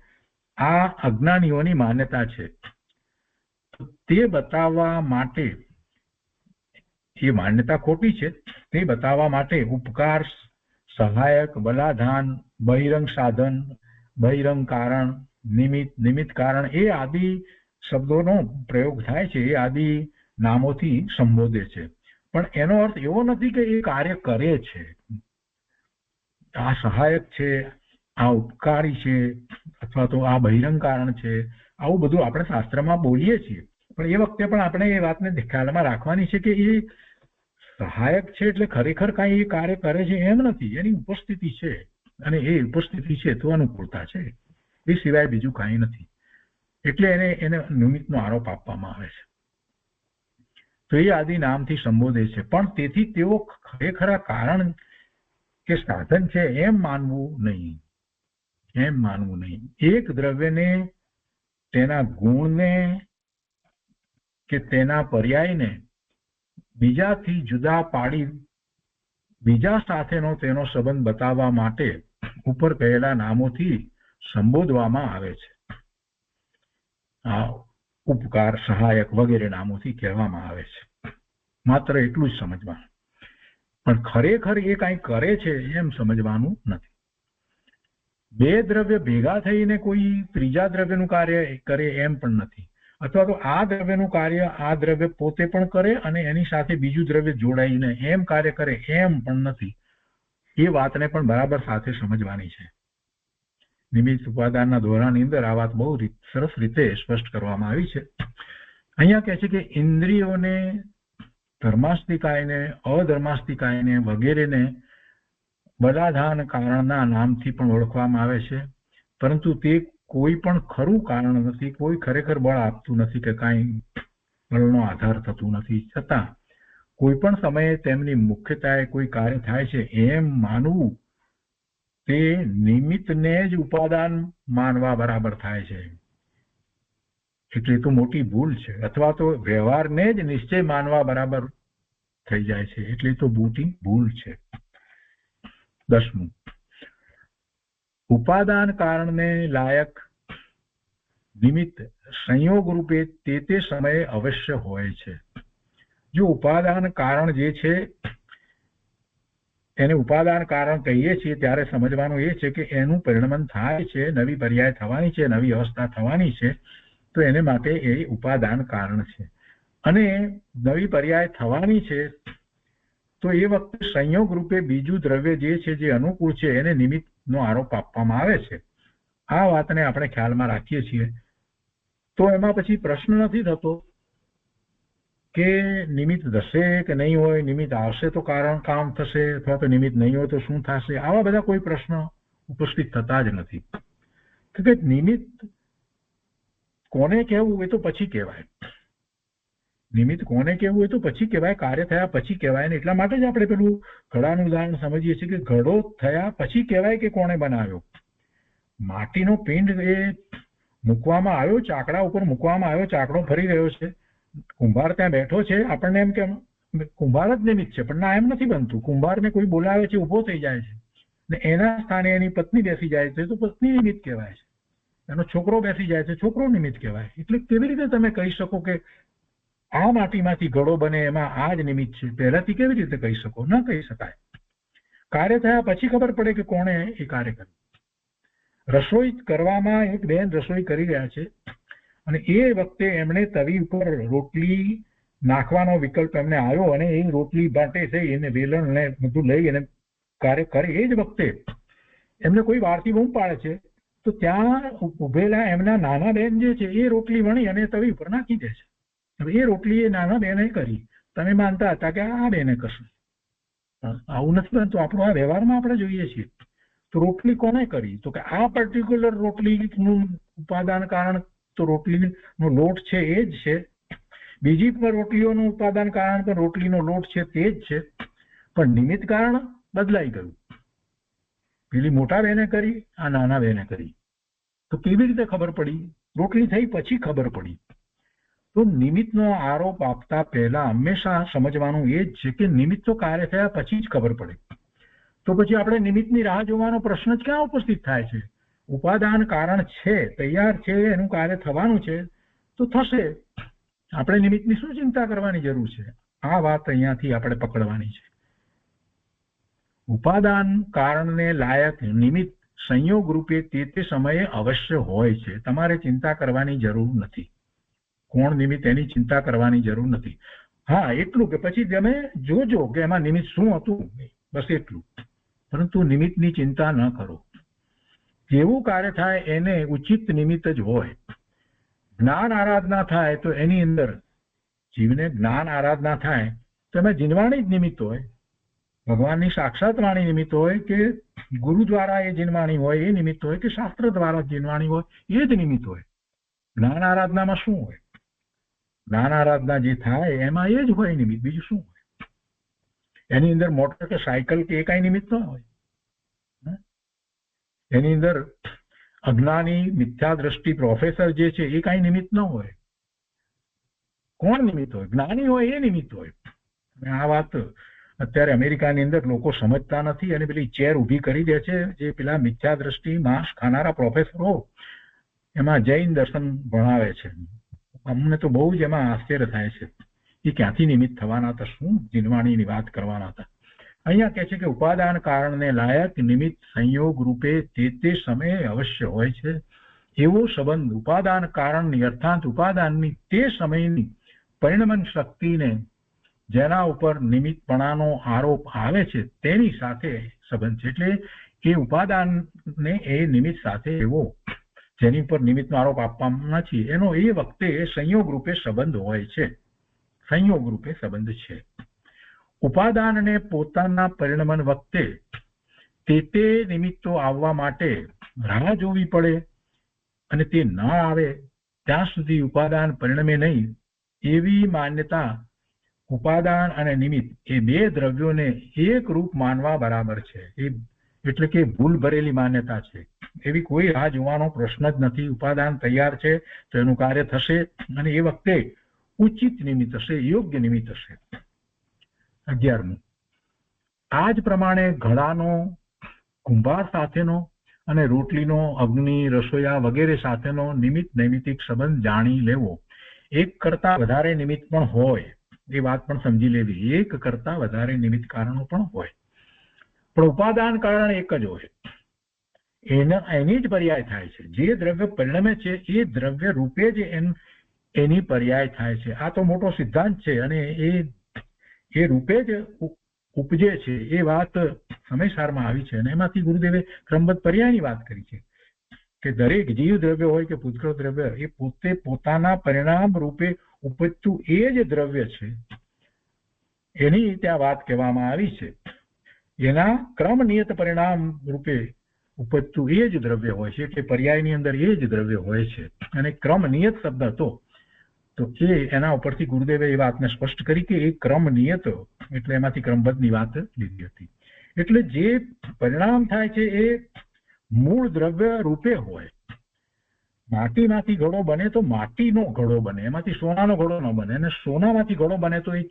આ અજ્ઞાનીઓની માન્યતા છે. તે બતાવવા માટે, એ માન્યતા ખોટી છે, તે બતાવવા માટે ઉપકાર, સહાયક, બલાધાન, બહિરંગ સાધન, બહિરંગ કારણ, નિમિત્ત, નિમિત્ત કારણ એ આદિ શબ્દોનો પ્રયોગ થાય છે. એ આદિ નામોથી સંબોધે છે, પણ એનો અર્થ એવો નથી કે એ કાર્ય કરે છે. આ સહાયક છે, આ ઉપકારી છે, અથવા તો આ બહિરંગ કારણ છે, આવું બધું આપણે શાસ્ત્રમાં બોલીએ છીએ. પણ એ વખતે પણ આપણે એ વાતને ખ્યાલમાં રાખવાની છે કે એ સહાયક છે એટલે ખરેખર કાંઈ એ કાર્ય કરે છે એમ નથી. એની ઉપસ્થિતિ છે અને એ ઉપસ્થિતિ છે તો અનુકૂળતા છે, એ સિવાય બીજું કાંઈ નથી. એટલે એને નિમિત્તનો આરોપ આપવામાં આવે છે. તો એ આદિ નામથી સંબોધે છે, પણ તેથી તેઓ ખરેખર કારણ કે સાધન છે એમ માનવું નહીં. એક દ્રવ્યને, તેના ગુણને કે તેના પર્યાયને બીજાથી જુદા પાડી બીજા સાથેનો તેનો સંબંધ બતાવવા માટે ઉપર કહેલા નામોથી સંબોધવામાં આવે છે. આ ઉપકાર, સહાયક વગેરે નામોથી કહેવામાં આવે છે. માત્ર એટલું જ સમજવાનું, પણ ખરેખર એ કાંઈ કરે છે એમ સમજવાનું નથી. બે દ્રવ્ય ભેગા થઈને કોઈ ત્રીજા દ્રવ્યનું કાર્ય કરે એમ પણ નથી, અથવા તો આ દ્રવ્યનું કાર્ય આ દ્રવ્ય પોતે પણ કરે અને એની સાથે બીજું દ્રવ્ય જોડાઈને એમ કાર્ય કરે એમ પણ નથી. એ વાતને પણ બરાબર સાથે સમજવાની છે. નિમિત્ત ઉપાદાનના દોરાની અંદર આ વાત બહુ સરસ રીતે સ્પષ્ટ કરવામાં આવી છે. અહીંયા કહે છે કે ઇન્દ્રિયોને, ધર્માસ્તિકાયને, અધર્માસ્તિકાયને વગેરેને બલાધાન કારણના નામથી પણ ઓળખવામાં આવે છે, પરંતુ તે કોઈ પણ ખરું કારણ નથી, કોઈ ખરેખર બળ આપતું નથી કે કાંઈ બળનો આધાર થતું નથી. છતાં કોઈ પણ સમયે તેમની મુખ્યતાએ કોઈ કાર્ય થાય છે એમ માનવું તે નિમિત્તને જ ઉપાદાન માનવા બરાબર થાય છે. એટલે તો મોટી ભૂલ છે, અથવા તો વ્યવહારને જ નિશ્ચય માનવા બરાબર થઈ જાય છે. એટલે તો મોટી ભૂલ છે. 10મું, ઉપાદાન કારણને લાયક નિમિત્ત સંયોગ રૂપે તે સમયે અવશ્ય હોય છે. જો ઉપાદાન કારણ જે છે એને ઉપાદાન કારણ કહીએ છીએ ત્યારે સમજવાનું એ છે કે એનું પરિણમન થાય છે, નવી પર્યાય થવાની છે, નવી અવસ્થા થવાની છે, તો એને માટે એ ઉપાદાન કારણ છે. અને નવી પર્યાય થવાની છે તો એ વખતે સંયોગ રૂપે બીજું દ્રવ્ય જે છે જે અનુકૂળ છે એને નિમિત્તનો આરોપ આપવામાં આવે છે. આ વાતને આપણે ખ્યાલમાં રાખીએ છીએ તો એમાં પછી પ્રશ્ન નથી થતો કે નિમિત્ત થશે કે નહીં હોય, નિમિત્ત આવશે તો કારણ કામ થશે, અથવા તો નિમિત્ત નહીં હોય તો શું થશે, આવા બધા કોઈ પ્રશ્ન ઉપસ્થિત થતા જ નથી. કે નિમિત્ત કોને કહેવું એ તો પછી કહેવાય, નિમિત્ત કોને કહેવું એ તો પછી કહેવાય, કાર્ય થયા પછી કહેવાય. ને એટલા માટે જ આપણે પેલું ઘડાનું ઉદાહરણ સમજીએ છીએ કે ઘડો થયા પછી કહેવાય કે કોણે બનાવ્યો. માટીનો પિંડ એ મૂકવામાં આવ્યો, ચાકડા ઉપર મૂકવામાં આવ્યો, ચાકડો ફરી રહ્યો છે, કુંભાર ત્યાં બેઠો છે, આપણને એમ કે કુંભાર જ નિમિત્ત છે, પણ ના, એમ નથી બનતું. કુંભારને કોઈ બોલાવે છે, ઊભો થઈ જાય છે, ને એના સ્થાને એની પત્ની બેસી જાય છે તો પત્ની નિમિત્ત કહેવાય છે, એનો છોકરો બેસી જાય છે, છોકરો નિમિત્ત કહેવાય. એટલે કેવી રીતે તમે કહી શકો કે આ માટીમાંથી ઘડો બને એમાં આ જ નિમિત્ત છે? પહેલાથી કેવી રીતે કહી શકો? ન કહી શકાય. કાર્ય થયા પછી ખબર પડે કે કોણે એ કાર્ય કર્યું. રસોઈ કરવામાં એક બેન રસોઈ કરી રહ્યા છે, અને એ વખતે એમણે તવી ઉપર રોટલી નાખવાનો વિકલ્પ એમને આવ્યો, અને એ રોટલી માટે થઈ એને વેલણ ને બધું લઈ અને કાર્ય કરે. એ જ વખતે એમને કોઈ બહારથી બૂમ પાડે છે, તો ત્યાં ઉભેલા એમના નાના બેન જે છે એ રોટલી વણી અને તવી ઉપર નાખી દે છે. હવે એ રોટલી એ નાના બેને કરી. તમે માનતા હતા કે આ બેને કરશે. આવું નથી બનતું. આપણું આ વ્યવહારમાં આપણે જોઈએ છીએ. તો રોટલી કોને કરી? તો કે આ પર્ટિક્યુલર રોટલીનું ઉપાદાન કારણ તો રોટલીનો લોટ છે એ જ છે, બીજી પણ રોટલીઓનું ઉપાદાન કારણ પણ રોટલીનો લોટ છે તે જ છે, પણ નિમિત્ત કારણ બદલાઈ ગયું. પેલી મોટા બેને કરી, આ નાના બેને કરી. તો કેવી રીતે ખબર પડી? રોટલી થઈ પછી ખબર પડી. તો નિમિત્તનો આરોપ આપતા પહેલા હંમેશા સમજવાનું એ જ છે કે નિમિત્ત તો કાર્ય થયા પછી જ ખબર પડે. તો પછી આપણે નિમિત્તની રાહ જોવાનો પ્રશ્ન જ ક્યાં ઉપસ્થિત થાય છે? ઉપાદાન કારણ છે, તૈયાર છે, એનું કાર્ય થવાનું છે તો થશે. આપણે નિમિત્તની શું ચિંતા કરવાની જરૂર છે? આ વાત અહીંયાથી આપણે પકડવાની છે. ઉપાદાન કારણને લાયક નિમિત્ત સંયોગ રૂપે તે સમયે અવશ્ય હોય છે. તમારે ચિંતા કરવાની જરૂર નથી. કોણ નિમિત્ત એની ચિંતા કરવાની જરૂર નથી. હા, એટલું કે પછી તમે જોજો કે એમાં નિમિત્ત શું હતું, બસ એટલું. પરંતુ નિમિત્તની ચિંતા ન કરો. જેવું કાર્ય થાય એને ઉચિત નિમિત્ત જ હોય. જ્ઞાન આરાધના થાય તો એની અંદર જીવને જ્ઞાન આરાધના થાય તો એમાં જીનવાણી જ નિમિત્ત હોય. ભગવાનની સાક્ષાત વાણી નિમિત્ત હોય કે ગુરુ દ્વારા એ જીનવાણી હોય એ નિમિત્ત હોય કે શાસ્ત્ર દ્વારા જીનવાણી હોય એ જ નિમિત્ત હોય. જ્ઞાન આરાધનામાં શું હોય? જ્ઞાન આરાધના જે થાય એમાં એ જ હોય નિમિત્ત, બીજું શું હોય? એની અંદર મોટર કે સાયકલ કે એ કઈ નિમિત્ત ન હોય. એની અંદર અજ્ઞાની મિથ્યા દ્રષ્ટિ પ્રોફેસર જે છે એ કઈ નિમિત્ત ન હોય. કોણ નિમિત્ત હોય? જ્ઞાની હોય એ નિમિત્ત હોય. આ વાત અત્યારે અમેરિકાની અંદર લોકો સમજતા નથી અને પેલી ચેર ઊભી કરી દે છે જે પેલા મિથ્યા દ્રષ્ટિ માંસ ખાનારા પ્રોફેસરો એમાં જૈન દર્શન ભણાવે છે. અમને તો બહુ જ એમાં આશ્ચર્ય થાય છે. એ ક્યાંથી નિમિત્ત થવાના હતા? શું જીનવાણીની વાત કરવાના હતા? અહીંયા કહે છે કે ઉપાદાન કારણને લાયક નિમિત્ત સંયોગ રૂપે તે સમયે અવશ્ય હોય છે. એવો સંબંધ ઉપાદાન કારણની અર્થાત ઉપાદાનની તે સમયની પરિણમન શક્તિને જેના ઉપર નિમિત્તપણાનો આરોપ આવે છે તેની સાથે સંબંધ છે. એટલે એ ઉપાદાનને એ નિમિત્ત સાથે એવો જેની ઉપર નિમિત્તનો આરોપ આપવામાં નથી એનો એ વખતે સંયોગ રૂપે સંબંધ હોય છે. સંયોગ રૂપે સંબંધ છે. ઉપાદાનને પોતાના પરિણમન વખતે તે નિમિત્તો આવવા માટે રાહ જોવી પડે અને તે ન આવે ત્યાં સુધી ઉપાદાન પરિણમે નહીં એવી માન્યતા ઉપાદાન અને નિમિત્ત એ બે દ્રવ્યોને એક રૂપ માનવા બરાબર છે. એટલે કે ભૂલ ભરેલી માન્યતા છે. એવી કોઈ રાહ જોવાનો પ્રશ્ન જ નથી. ઉપાદાન તૈયાર છે તો એનું કાર્ય થશે અને એ વખતે ઉચિત નિમિત્ત હશે, યોગ્ય નિમિત્ત હશે. 11મું, આ જ પ્રમાણે ઘડાનો કુંભાર સાથેનો અને રોટલીનો અગ્નિ રસોઈયા વગેરે સાથેનો નિમિત્ત નૈમિત્તિક સંબંધ જાણી લેવો. એક કરતા વધારે નિમિત્ત પણ હોય એ વાત પણ સમજી લેવી. એક કરતા વધારે નિમિત્ત કારણો પણ હોય પણ ઉપાદાન કારણ એક જ હોય. એની જ પર્યાય થાય છે. જે દ્રવ્ય પરિણમે છે એ દ્રવ્ય રૂપે જ એની પર્યાય થાય છે. આ તો મોટો સિદ્ધાંત છે અને એ રૂપે જ ઉપજે છે એ વાત સમયસારમાં આવી છે અને એમાંથી ગુરુદેવે ક્રમબદ્ધ પર્યાયની વાત કરી છે. કે દરેક જીવ દ્રવ્ય હોય કે પૂતગળ દ્રવ્ય એ પોતે પોતાના પરિણામ રૂપે ઉપજતું એ જ દ્રવ્ય છે, એની ત્યાં વાત કહેવામાં આવી છે. એના ક્રમ નિયત પરિણામ રૂપે ઉપજતું એ જ દ્રવ્ય હોય છે, એટલે પર્યાયની અંદર એ જ દ્રવ્ય હોય છે. અને ક્રમ નિયત શબ્દ હતો તો એના ઉપરથી ગુરુદેવે એ વાતને સ્પષ્ટ કરી કે એ ક્રમ નિયત એટલે એમાંથી ક્રમબદ્ધની વાત લીધી હતી. એટલે જે પરિણામ થાય છે એ મૂળ દ્રવ્ય રૂપે હોય. માટીમાંથી ઘડો બને તો માટીનો ઘડો બને, એમાંથી સોનાનો ઘડો ન બને. અને સોનામાંથી ઘડો બને તો એ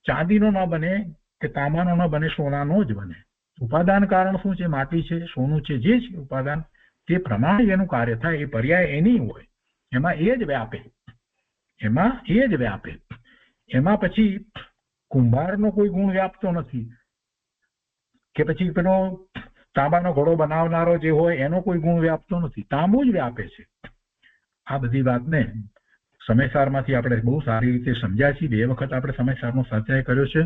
ચાંદીનો ન બને કે તાંબાનો ન બને, સોનાનો જ બને. ઉપાદાન કારણ શું છે? માટી છે, સોનું છે, જે છે ઉપાદાન તે પ્રમાણે એનું કાર્ય થાય. એ પર્યાય એની હોય, એમાં એ જ વ્યાપે, એમાં એ જ વ્યાપે. એમાં પછી કુંભારનો કોઈ ગુણ વ્યાપતો નથી કે પછી પેલો તાંબાનો ઘડો બનાવનારો જે હોય એનો કોઈ ગુણ વ્યાપતો નથી. તાંબુ જ વ્યાપે છે. આ બધી વાતને સમયસારમાંથી આપણે બહુ સારી રીતે સમજ્યા છીએ. 2 વખત આપણે સમયસારનો સ્વાધ્યાય કર્યો છે,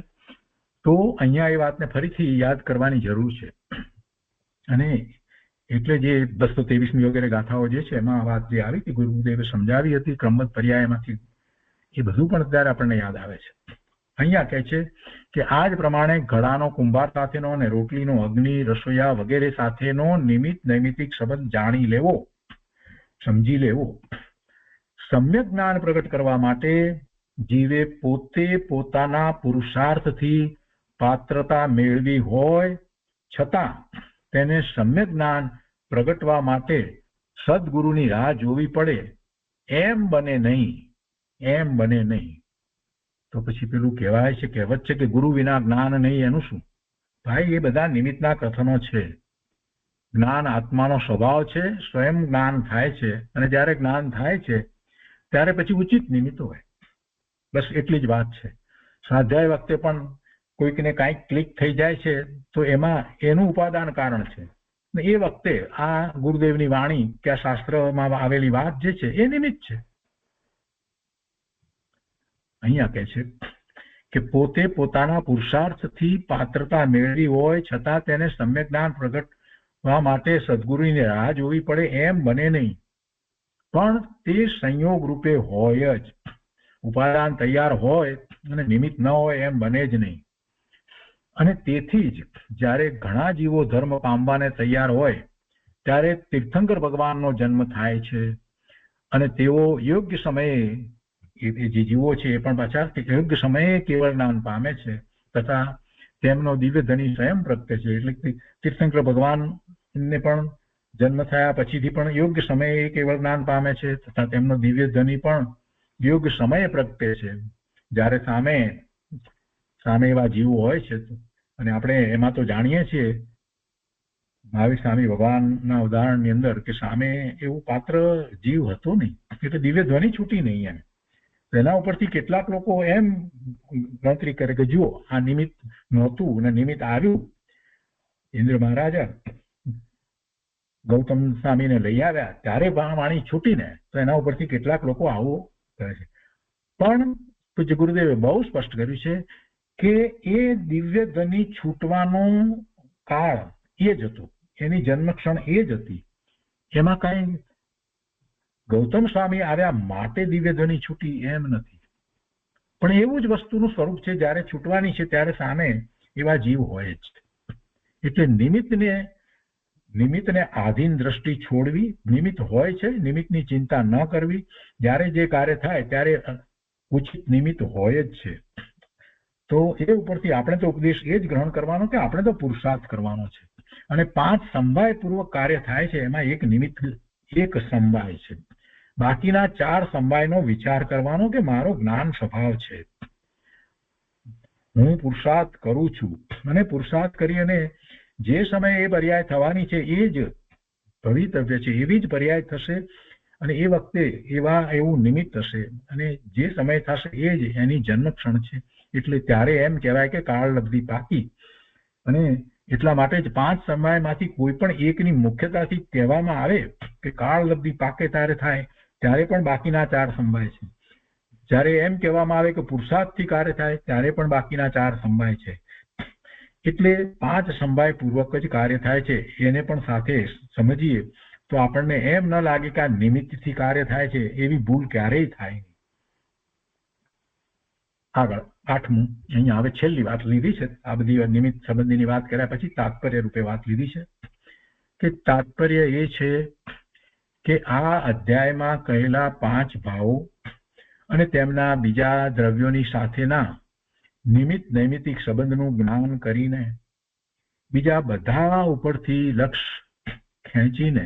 તો અહીંયા એ વાતને ફરીથી યાદ કરવાની જરૂર છે. અને એટલે જે 223ની વગેરે ગાથાઓ જે છે એમાં વાત જે આવી હતી, ગુરુદેવે સમજાવી હતી ક્રમબદ્ધ પર્યાયમાંથી, એ બધું પણ અત્યારે આપણને યાદ આવે છે. અહીંયા કહે છે કે આ જ પ્રમાણે ઘડાનો કુંભાર સાથેનો અને રોટલીનો અગ્નિ રસોઈયા વગેરે સાથેનો નિમિત્ત નૈમિતિક સંબંધ જાણી લેવો, સમજી લેવો. સમ્યક જ્ઞાન પ્રગટ કરવા માટે જીવે પોતે પોતાના પુરુષાર્થથી પાત્રતા મેળવી હોય છતાં તેને સમ્યક જ્ઞાન પ્રગટવા માટે સદગુરુની રાહ જોવી પડે એમ બને નહીં, એમ બને નહીં. તો પછી પેલું કહેવાય છે, કહેવત છે કે ગુરુ વિના જ્ઞાન નહીં. એનું શું ભાઈ? એ બધા નિમિત્તના કથનો છે. જ્ઞાન આત્માનો સ્વભાવ છે, સ્વયં જ્ઞાન થાય છે. અને જ્યારે જ્ઞાન થાય છે ત્યારે પછી ઉચિત નિમિત્ત હોય. બસ એટલી જ વાત છે. સ્વાધ્યાય વખતે પણ કોઈકને કાંઈક ક્લિક થઈ જાય છે તો એમાં એનું ઉપાદાન કારણ છે. એ વખતે આ ગુરુદેવની વાણી કે આ શાસ્ત્રમાં આવેલી વાત જે છે એ નિમિત્ત છે. અહીંયા કહે છે કે પોતે પોતાના પુરુષાર્થથી પાત્રતા મેળવી હોય છતાં તેને સમ્યક જ્ઞાન પ્રગટવા માટે સદગુરુની રાહ જોવી પડે એમ બને નહીં. પણ તે સંયોગ રૂપે હોય જ. ઉપાદાન તૈયાર હોય અને નિમિત્ત ન હોય એમ બને જ નહીં. અને તેથી જ જ્યારે ઘણા જીવો ધર્મ પામવાને તૈયાર હોય ત્યારે તીર્થંકર ભગવાનનો જન્મ થાય છે. અને તેઓ યોગ્ય સમયે, એ જે જીવો છે એ પણ પાછા યોગ્ય સમયે કેવળ જ્ઞાન પામે છે તથા તેમનો દિવ્ય ધની સ્વયં પ્રગટે છે. એટલે તીર્થંકર ભગવાનને પણ જન્મ થયા પછીથી પણ યોગ્ય સમયે કેવળ જ્ઞાન પામે છે તથા તેમનો દિવ્ય ધની પણ યોગ્ય સમયે પ્રગટે છે. જ્યારે સામે એવા જીવો હોય છે. અને આપણે એમાં તો જાણીએ છીએ મહાવીર સ્વામી ભગવાનના ઉદાહરણની અંદર કે સામે એવું પાત્ર જીવ હતું નહીં, એટલે દિવ્ય ધ્વનિ છૂટી નહીં. એમ એના ઉપરથી કેટલાક લોકો એમ ગણતરી કરે કે જુઓ આ નિમિત્ત નહોતું અને નિમિત્ત આવ્યું. ઇન્દ્ર મહારાજા ગૌતમ સ્વામીને લઈ આવ્યા ત્યારે વાણી છૂટીને, તો એના ઉપરથી કેટલાક લોકો આવું કરે છે. પણ પૂજ્ય ગુરુદેવે બહુ સ્પષ્ટ કર્યું છે કે એ દિવ્ય ધ્વનિ છૂટવાનો કાળ એ જ હતો, એની જન્મક્ષણ એ જ હતી. એમાં કઈ ગૌતમ સ્વામી આવ્યા માટે દિવ્ય ધ્વનિ છૂટી એમ નથી. પણ એવું જ વસ્તુનું સ્વરૂપ છે, જ્યારે છૂટવાની છે ત્યારે સામે એવા જીવ હોય જ. એટલે નિમિત્તને આધીન દ્રષ્ટિ છોડવી. નિમિત્ત હોય છે, નિમિત્તની ચિંતા ન કરવી. જ્યારે જે કાર્ય થાય ત્યારે ઉચિત નિમિત્ત હોય જ છે. તો એ ઉપરથી આપણે તો ઉપદેશ એ જ ગ્રહણ કરવાનો કે આપણે તો પુરુષાર્થ કરવાનો છે. અને 5 સમવાય પૂર્વક કાર્ય થાય છે, એમાં એક નિમિત્ત, એક સમવાય છે. બાકીના 4 સમવાયનો વિચાર કરવાનો કે મારો જ્ઞાન સ્વભાવ છે, હું પુરુષાર્થ કરું છું. અને પુરુષાર્થ કરી અને જે સમયે એ પર્યાય થવાની છે એ જ ભવિતવ્ય છે, એવી જ પર્યાય થશે. અને એ વખતે એવું નિમિત્ત હશે અને જે સમય થશે એ જ એની જન્મક્ષણ છે. એટલે ત્યારે એમ કહેવાય કે કાળલબ્ધિ પાકી. અને એટલા માટે જ 5 સમયમાંથી કોઈ પણ એકની મુખ્યતાથી કહેવામાં આવે કે કાળલબ્ધિ પાકે ત્યારે થાય, ત્યારે પણ બાકીના 4 સમવાય છે. જ્યારે એમ કહેવામાં આવે કે પુરુષાર્થથી કાર્ય થાય ત્યારે પણ બાકીના 4 સમવાય છે. એટલે 5 સમવાય પૂર્વક જ કાર્ય થાય છે. એને પણ સાથે સમજીએ તો આપણને એમ ન લાગે કે આ નિમિત્તથી કાર્ય થાય છે, એવી ભૂલ ક્યારેય થાય નહીં. આગળ 8મું, અહીંયા હવે છેલ્લી વાત લીધી છે. આ બધી નિમિત્ત સંબંધીની વાત કર્યા પછી તાત્પર્ય રૂપે વાત લીધી છે કે તાત્પર્ય એ છે કે આ અધ્યાયમાં કહેલા 5 ભાવો અને તેમના બીજા દ્રવ્યોની સાથેના નિમિત્ત નૈમિત્તિક સંબંધનું જ્ઞાન કરીને બીજા બધા ઉપરથી લક્ષ ખેંચીને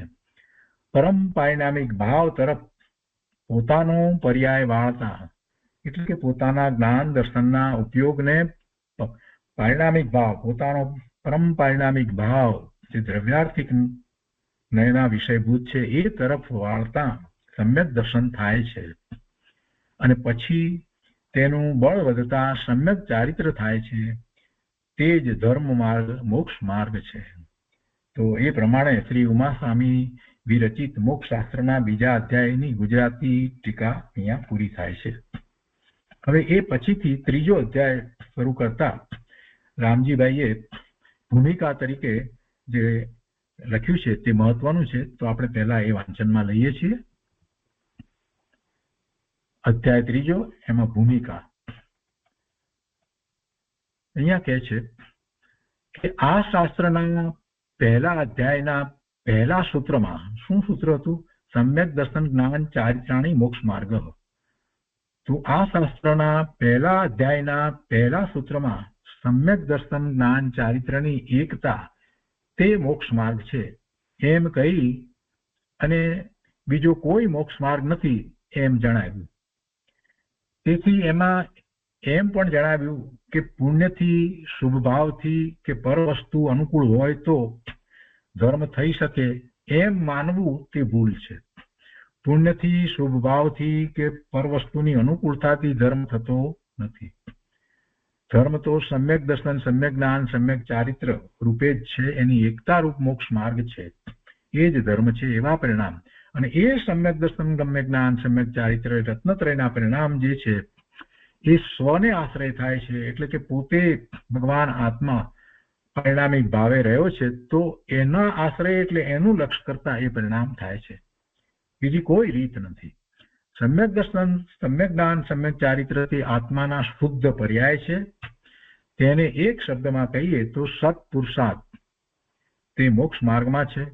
પરમ પારિણામિક ભાવ તરફ પોતાનો પર્યાય વાળતા, એટલે કે પોતાના જ્ઞાન દર્શનના ઉપયોગને પારિણામિક ભાવ, પોતાનો પરમ પારિણામિક ભાવ જે દ્રવ્યાર્થિક નયના વિષયભૂત છે એ તરફ વાળતા સમ્યક દર્શન થાય છે. અને પછી તેનું બળ વધતા સમ્યક ચારિત્ર થાય છે. તે જ ધર્મ માર્ગ, મોક્ષ માર્ગ છે. તો એ પ્રમાણે શ્રી ઉમાસ્વામી વિરચિત મોક્ષ શાસ્ત્રના બીજા અધ્યાયની ગુજરાતી ટીકા અહીંયા પૂરી થાય છે. હવે એ પછીથી ત્રીજો અધ્યાય શરૂ કરતા રામજીભાઈએ ભૂમિકા તરીકે જે લખ્યું છે તે મહત્વનું છે. તો આપણે પહેલા એ વાંચનમાં લઈએ છીએ. અધ્યાય ત્રીજો, એમાં ભૂમિકા. અહીંયા કહે છે કે આ શાસ્ત્રના પહેલા અધ્યાયના પહેલા સૂત્રમાં, શું સૂત્ર હતું? સમ્યક દર્શન જ્ઞાન ચારિત્રાણી મોક્ષ માર્ગ. તો આ શાસ્ત્રના પહેલા અધ્યાયના પહેલા સૂત્રમાં સમ્યક દર્શન જ્ઞાન ચારિત્રની એકતા તે મોક્ષ માર્ગ છે એમ કહી અને બીજો કોઈ મોક્ષ માર્ગ નથી એમ જણાવ્યું. તેથી એમાં એમ પણ જણાવ્યું કે પુણ્યથી, શુભ ભાવથી કે પર વસ્તુ અનુકૂળ હોય તો ધર્મ થઈ શકે એમ માનવું તે ભૂલ છે. પુણ્યથી, શુભ ભાવથી કે પર વસ્તુની અનુકૂળતાથી ધર્મ થતો નથી. ધર્મ તો સમ્યક દર્શન, સમ્યક જ્ઞાન, સમ્યક ચારિત્ર રૂપે જ છે. એની એકતા રૂપ મોક્ષ માર્ગ છે. એ જ ધર્મ છે. એવા પરિણામ અને એ સમ્યક દર્શન, સમ્યક જ્ઞાન, સમ્યક ચારિત્ર રત્નત્રયના પરિણામ જે છે એ સ્વને આશ્રય થાય છે. એટલે કે પોતે ભગવાન આત્મા પરિણામિક ભાવે રહ્યો છે તો એના આશ્રય એટલે એનું લક્ષ્ય કરતા એ પરિણામ થાય છે. બીજી કોઈ રીત નથી. સમ્યક દર્શન, સમ્યક જ્ઞાન, સમ્યક ચારિત્ર તે આત્માના શુદ્ધ પર્યાય છે. તેને એક શબ્દમાં કહીએ તો સત્પુરુષાર્થ તે મોક્ષ માર્ગમાં છે.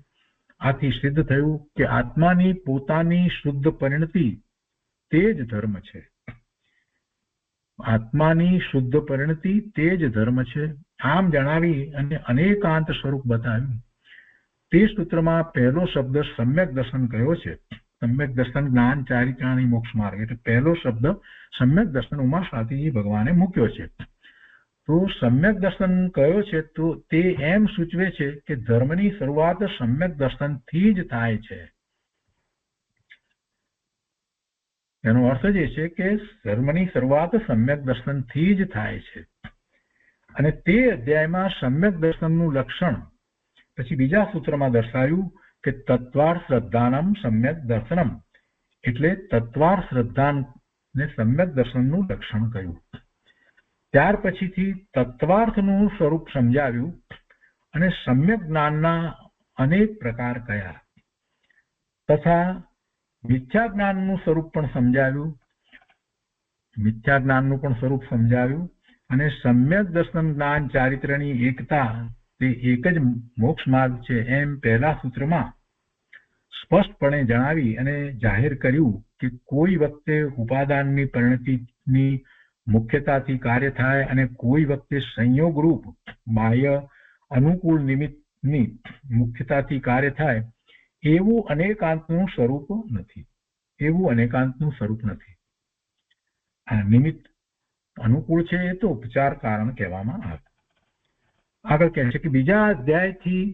આથી સિદ્ધ થયું કે આત્માની પોતાની શુદ્ધ પરિણતિ તે જ ધર્મ છે. આત્માની શુદ્ધ પરિણતિ તે જ ધર્મ છે. આમ જણાવી અને અનેકાંત સ્વરૂપ બતાવ્યું. તે સૂત્રમાં પહેલો શબ્દ સમ્યક દર્શન કયો છે. સમ્યક દર્શન જ્ઞાન ચારિત્રાણી મોક્ષ માર્ગ, એટલે પહેલો શબ્દ સમ્યક દર્શન ઉમા સ્વામીજી ભગવાને મૂક્યો છે. તો સમ્યક દર્શન કયો છે? તો તે એમ સૂચવે છે કે ધર્મની શરૂઆત સમ્યક દર્શનથી જ થાય છે. એનો અર્થ જ એ છે કે ધર્મની શરૂઆત સમ્યક દર્શનથી જ થાય છે. અને તે અધ્યાયમાં સમ્યક દર્શનનું લક્ષણ પછી બીજા સૂત્રમાં દર્શાવ્યું કે તત્વાર શ્રદ્ધાનમ સમ્યક દર્શનમ, એટલે તત્વાર શ્રદ્ધા ને સમ્યક દર્શનનું લક્ષણ કહ્યું. ત્યાર પછીથી તત્વાર્થનું સ્વરૂપ સમજાવ્યું અને સમ્યક જ્ઞાનના અનેક પ્રકાર કયા તથા મિથ્યા જ્ઞાનનું સ્વરૂપ પણ સમજાવ્યું. મિથ્યા જ્ઞાનનું પણ સ્વરૂપ સમજાવ્યું અને સમ્યક દર્શન જ્ઞાન ચારિત્રની એકતા તે એક જ મોક્ષ માર્ગ છે એમ પહેલા સૂત્રમાં સ્પષ્ટપણે જણાવી અને જાહેર કર્યું કે કોઈ વખતે ઉપાદાનની પરિણતિની મુખ્યતાથી કાર્ય થાય અને કોઈ વખતે સંયોગ રૂપ બાહ્ય અનુકૂળ નિમિત્તની મુખ્યતાથી કાર્ય થાય એવું અનેકાંતનું સ્વરૂપ નથી. એવું અનેકાંતનું સ્વરૂપ નથી. આ નિમિત્ત અનુકૂળ છે એ તો ઉપચાર કારણ કહેવામાં આવે. આગળ કહે છે કે બીજા અધ્યાયથી,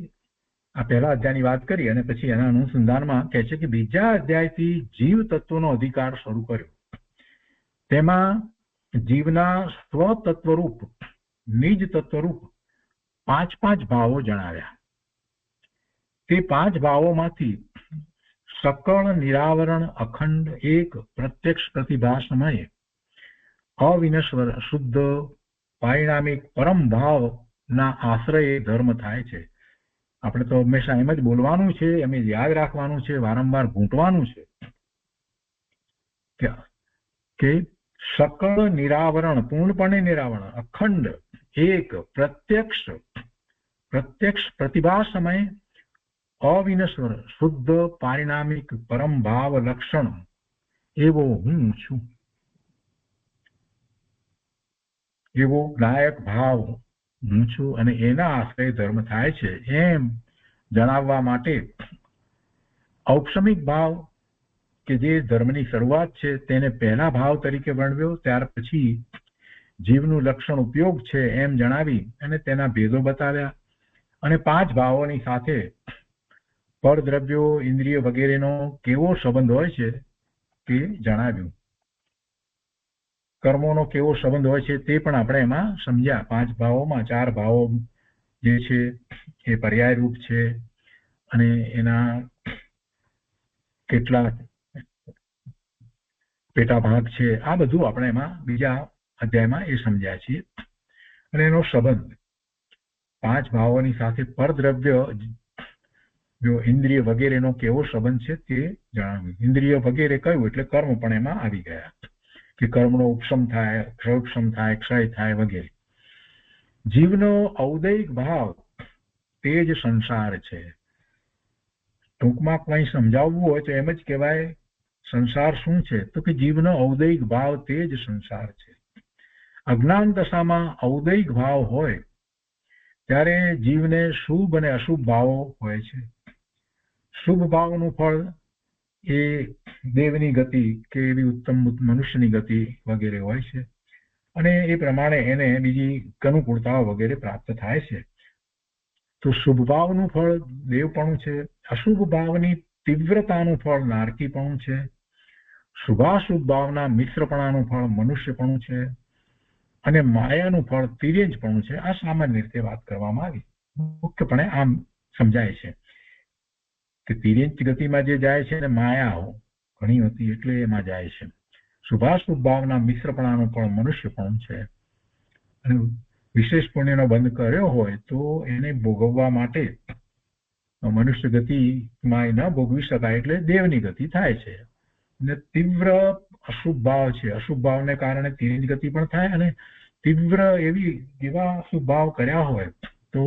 આ પહેલા અધ્યાયની વાત કરી અને પછી એના અનુસંધાનમાં કહે છે કે બીજા અધ્યાયથી જીવ તત્વનો અધિકાર શરૂ કર્યો. તેમાં જીવના સ્વતત્વરૂપ, નિજ તત્વરૂપ 5 ભાવો જણાવ્યા. તે 5 ભાવોમાંથી સકળ નિરાવરણ અખંડ એક પ્રત્યક્ષ પ્રતિભા સમયે અવિનશ્વર શુદ્ધ પારિણામિક પરમ ભાવના આશ્રયે ધર્મ થાય છે. આપણે તો હંમેશા એમ જ બોલવાનું છે, એમ જ યાદ રાખવાનું છે, વારંવાર ઘૂંટવાનું છે કે સકળ નિરાવરણ, પૂર્ણપણે નિરાવરણ, અખંડ, એક, પ્રત્યક્ષ પ્રતિભા સમય, અવિનશ્વર, શુદ્ધ, પારિણામિક, પરમ ભાવ લક્ષણ એવો હું છું. એવો નાયક ભાવ હું છું અને એના આશ્રય ધર્મ થાય છે એમ જણાવવા માટે ઔપસમિક ભાવ કે જે ધર્મની શરૂઆત છે તેને પહેલા ભાવ તરીકે વર્ણવ્યો, ત્યાર પછી જીવનું લક્ષણ ઉપયોગ છે એમ જણાવી અને તેના ભેદો બતાવ્યા અને 5 ભાવોની સાથે પરદ્રવ્યો, ઇન્દ્રિય વગેરેનો કેવો સંબંધ હોય છે તે જણાવ્યું. કર્મોનો કેવો સંબંધ હોય છે તે પણ આપણે એમાં સમજ્યા. 5 ભાવોમાં 4 ભાવો જે છે એ પર્યાય રૂપ છે અને એના કેટલા પેટા ભાગ છે, આ બધું આપણે એમાં બીજા અધ્યાયમાં એ સમજ્યા છીએ. અને એનો સંબંધ 5 ભાવોની સાથે પરદ્રવ્ય, ઇન્દ્રિય વગેરેનો કેવો સંબંધ છે તે જણાવ્યું. ઇન્દ્રિય વગેરે કહ્યું એટલે કર્મ પણ એમાં આવી ગયા કે કર્મનો ઉપશમ થાય, ક્ષયોપશમ થાય, ક્ષય થાય વગેરે. જીવનો ઔદૈહિક ભાવ તે જ સંસાર છે. ટૂંકમાં કંઈ સમજાવવું હોય તો એમ જ કહેવાય સંસાર શું છે તો કે જીવનો ઔદૈહિક ભાવ તે જ સંસાર છે. અજ્ઞાન દશામાં ઔદૈહિક ભાવ હોય ત્યારે જીવને શુભ અને અશુભ ભાવો હોય છે. શુભ ભાવનું ફળ એ દેવની ગતિ કે એવી ઉત્તમ મનુષ્યની ગતિ વગેરે હોય છે અને એ પ્રમાણે એને બીજી અનુકૂળતાઓ વગેરે પ્રાપ્ત થાય છે. તો શુભ ભાવનું ફળ દેવપણું છે, અશુભ ભાવની તીવ્રતાનું ફળ નારકીપણું છે, શુભાશુભ ભાવના મિશ્રપણાનું ફળ મનુષ્યપણું છે અને માયાનું ફળ તિર્યંજપણું છે. આ સામાન્ય રીતે વાત કરવામાં આવી, મુખ્યપણે આમ સમજાય છે કે તિર્યંજ ગતિમાં જે જાય છે અને માયાઓ ઘણી હતી એટલે એમાં જાય છે. શુભાશુભ ભાવના મિશ્રપણાનું ફળ મનુષ્યપણું છે અને વિશેષ પુણ્યનો બંધ કર્યો હોય તો એને ભોગવવા માટે મનુષ્ય ગતિમાં ન ભોગવી શકાય એટલે દેવની ગતિ થાય છે. અને તીવ્ર અશુભ ભાવ છે, અશુભ ભાવને કારણે તિર્યંજ ગતિ પણ થાય અને તીવ્ર એવા અશુભ ભાવ કર્યા હોય તો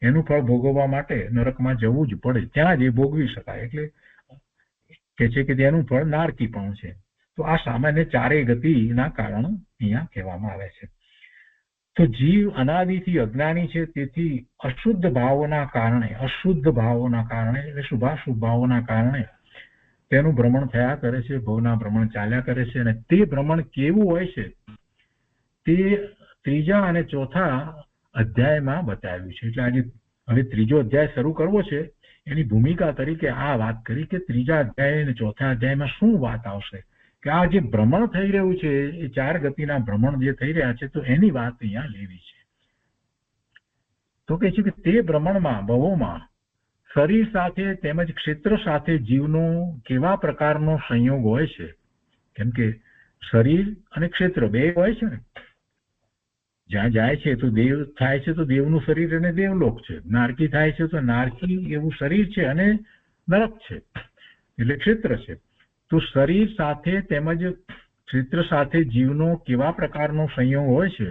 એનું ફળ ભોગવવા માટે નરકમાં જવું જ પડે, ત્યાં જ એ ભોગવી શકાય એટલે કે છે કે તેનું ફળ નારકીપણું છે. તો આ સામાન્ય ચારેય ગતિના કારણ અહીંયા કહેવામાં આવે છે. તો જીવ અનાદિથી અજ્ઞાની છે, તેથી અશુદ્ધ ભાવોના કારણે એટલે શુભાશુભ ભાવોના કારણે તેનું ભ્રમણ થયા કરે છે, ભવના ભ્રમણ ચાલ્યા કરે છે. અને તે ભ્રમણ કેવું હોય છે તે 3જા અને 4થા અધ્યાયમાં બતાવ્યું છે. એટલે આજે હવે 3જો અધ્યાય શરૂ કરવો છે એની ભૂમિકા તરીકે આ વાત કરી કે 3જા અધ્યાય અને 4થા અધ્યાયમાં શું વાત આવશે કે આ જે ભ્રમણ થઈ રહ્યું છે એ 4 ગતિના ભ્રમણ જે થઈ રહ્યા છે તો એની વાત અહીંયા લેવી છે. તો કહે છે કે તે ભ્રમણમાં ભવોમાં શરીર સાથે તેમજ ક્ષેત્ર સાથે જીવનો કેવા પ્રકારનો સંયોગ હોય છે. કેમ કે શરીર અને ક્ષેત્ર બે હોય છે ને, જ્યાં જાય છે તો દેવ થાય છે તો દેવનું શરીર અને દેવલોક છે, નારકી થાય છે તો નારકી એવું શરીર છે અને નરક છે એટલે ક્ષેત્ર છે. તો શરીર સાથે તેમજ ક્ષેત્ર સાથે જીવનો કેવા પ્રકારનો સંયોગ હોય છે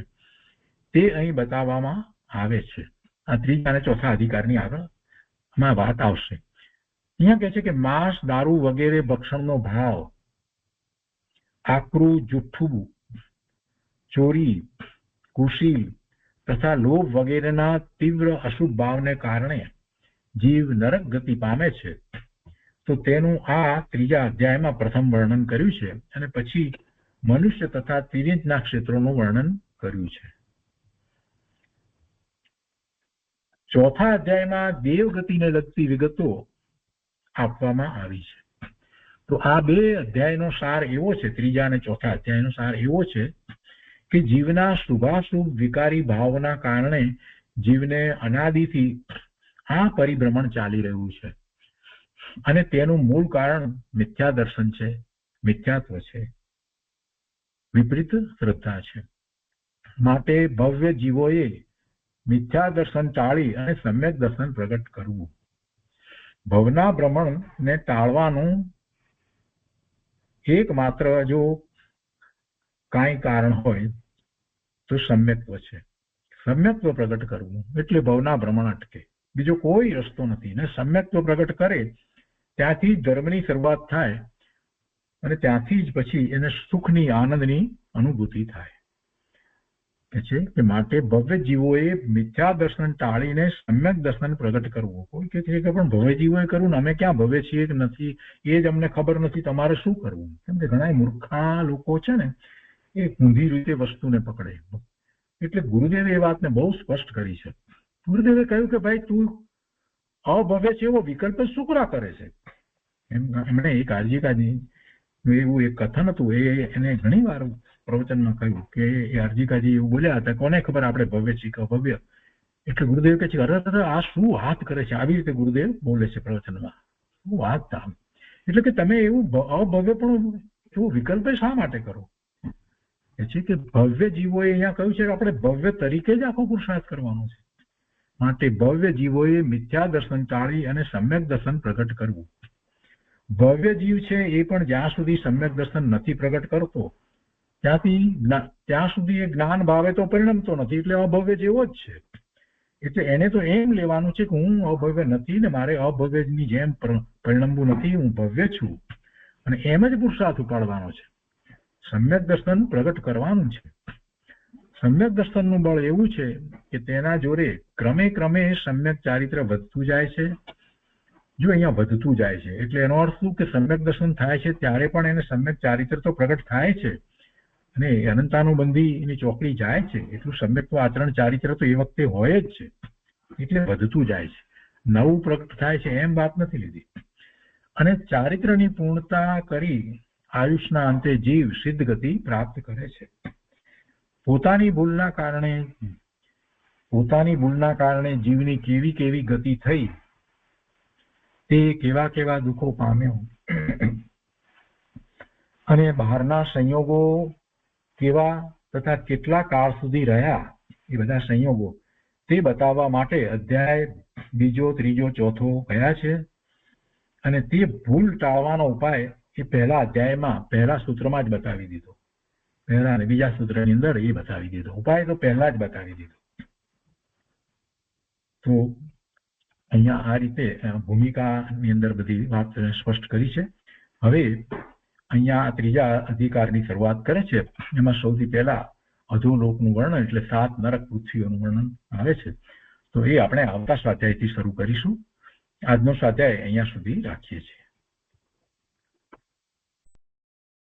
તે અહીં બતાવવામાં આવે છે. આ 3જા અને 4થા અધિકારની આગળ વાત આવશે. અહીંયા કહે છે કે માંસ, દારૂ વગેરે ભક્ષણનો ભાવ, આકરું, જુઠ્ઠું, ચોરી, કુશીલ તથા લોભ વગેરેના તીવ્ર અશુભ ભાવને કારણે જીવ નરક ગતિ પામે છે. તો તેનું આ 3જા અધ્યાયમાં પ્રથમ વર્ણન કર્યું છે અને પછી મનુષ્ય તથા તિર્યંજના ક્ષેત્રોનું વર્ણન કર્યું છે. 4થા અધ્યાયમાં દેવગતિને લગતી વિગતો આપવામાં આવી છે. તો આ 2 અધ્યાયનો સાર એવો છે, 3જા અને 4થા અધ્યાયનો સાર એવો છે કે જીવના શુભાશુભ વિકારી ભાવના કારણે જીવને અનાદિથી આ પરિભ્રમણ ચાલી રહ્યું છે અને તેનું મૂળ કારણ મિથ્યા દર્શન છે, મિથ્યાત્વ છે, વિપરીત શ્રદ્ધા છે. માટે ભવ્ય જીવોએ મિથ્યા દર્શન ટાળી અને સમ્યક દર્શન પ્રગટ કરવું. ભવના ભ્રમણને ટાળવાનું એકમાત્ર જો કાંઈ કારણ હોય તો સમ્યક્ત્વ છે. સમ્યક્ત્વ પ્રગટ કરવું એટલે ભવના ભ્રમણ અટકે, બીજો કોઈ રસ્તો નથી. ને સમ્યક્ત્વ પ્રગટ કરે ત્યાંથી જ ધર્મની શરૂઆત થાય અને ત્યાંથી જ પછી એને સુખની આનંદની અનુભૂતિ થાય. છે કે માટે ભવ્ય જીવોએ મિથ્યા દર્શન ટાળીને સમ્યક દર્શન પ્રગટ કરવું. કોઈ કહે છે કે પણ ભવ્ય જીવોએ કરવું ને અમે ક્યાં ભવ્ય છીએ કે નથી એ જ અમને ખબર નથી, તમારે શું કરવું? કેમ કે ઘણા મૂર્ખા લોકો છે ને એ ઊંધી રીતે વસ્તુને પકડે. એટલે ગુરુદેવે એ વાતને બહુ સ્પષ્ટ કરી છે. ગુરુદેવે કહ્યું કે ભાઈ તું અભવ્ય છે એવો વિકલ્પ શું કરે છે? એમણે એક આરજીકાજી એવું એક કથન હતું, એને ઘણી વાર પ્રવચનમાં કહ્યું કે એ આરજીકાજી એવું બોલ્યા હતા, કોને ખબર આપણે ભવ્ય છીએ કે અભવ્ય. એટલે ગુરુદેવ કહે છે અરે આ શું વાત કરે છે? આવી રીતે ગુરુદેવ બોલે છે પ્રવચનમાં. શું વાત થાય? એટલે કે તમે એવું અભવ્ય પણ એવું વિકલ્પ શા માટે કરો? એ છે કે ભવ્ય જીવોએ અહીંયા કહ્યું છે કે આપણે ભવ્ય તરીકે જ આખો પુરુષાર્થ કરવાનો છે. માટે ભવ્ય જીવોએ મિથ્યા દર્શન ટાળી અને સમ્યક દર્શન પ્રગટ કરવું. ભવ્ય જીવ છે એ પણ જ્યાં સુધી સમ્યક દર્શન નથી પ્રગટ કરતો ત્યાં સુધી એ જ્ઞાન ભાવે તો પરિણમતો નથી, એટલે અભવ્ય જેવો જ છે. એટલે એને તો એમ લેવાનું છે કે હું અભવ્ય નથી ને મારે અભવ્યની જેમ પરિણમવું નથી, હું ભવ્ય છું. અને એમ જ પુરુષાર્થ ઉપાડવાનો છે, સમ્યક દર્શન પ્રગટ કરવાનું છે. સમ્યક દર્શનનું બળ એવું છે કે તેના જોડે ક્રમે ક્રમે સમ્યક ચારિત્ર વધતું જાય છે. જો અહીંયા વધતું જાય છે એટલે એનો અર્થ શું કે સમ્યક દર્શન થાય છે ત્યારે પણ એને સમ્યક ચારિત્ર તો પ્રગટ થાય છે અને અનંતાનુબંધી એની ચોકડી જાય છે, એટલું સમ્યક આચરણ ચારિત્ર તો એ વખતે હોય જ છે. એટલે વધતું જાય છે, નવું પ્રગટ થાય છે એમ વાત નથી લીધી. અને ચારિત્રની પૂર્ણતા કરી આયુષના અંતે જીવ સિદ્ધ ગતિ પ્રાપ્ત કરે છે. પોતાની ભૂલના કારણે જીવની કેવી કેવી ગતિ થઈ, તે કેવા કેવા દુઃખો પામ્યો અને બહારના સંયોગો કેવા તથા કેટલા કાળ સુધી રહ્યા, એ બધા સંયોગો તે બતાવવા માટે અધ્યાય 2, 3, 4 કયા છે. અને તે ભૂલ ટાળવાનો ઉપાય એ પહેલા અધ્યાયમાં પહેલા સૂત્રમાં જ બતાવી દીધો. પહેલા અને બીજા સૂત્રની અંદર એ બતાવી દીધો, ઉપાય તો પહેલા જ બતાવી દીધો. તો અહીંયા આ રીતે ભૂમિકાની અંદર બધી વાત સ્પષ્ટ કરી છે. હવે અહીંયા ત્રીજા અધિકારની શરૂઆત કરે છે. એમાં સૌથી પહેલા અધોલોકનું વર્ણન એટલે 7 નરક પૃથ્વીઓનું વર્ણન આવે છે. તો એ આપણે આવતા સ્વાધ્યાયથી શરૂ કરીશું. આજનો સ્વાધ્યાય અહીંયા સુધી રાખીએ છીએ.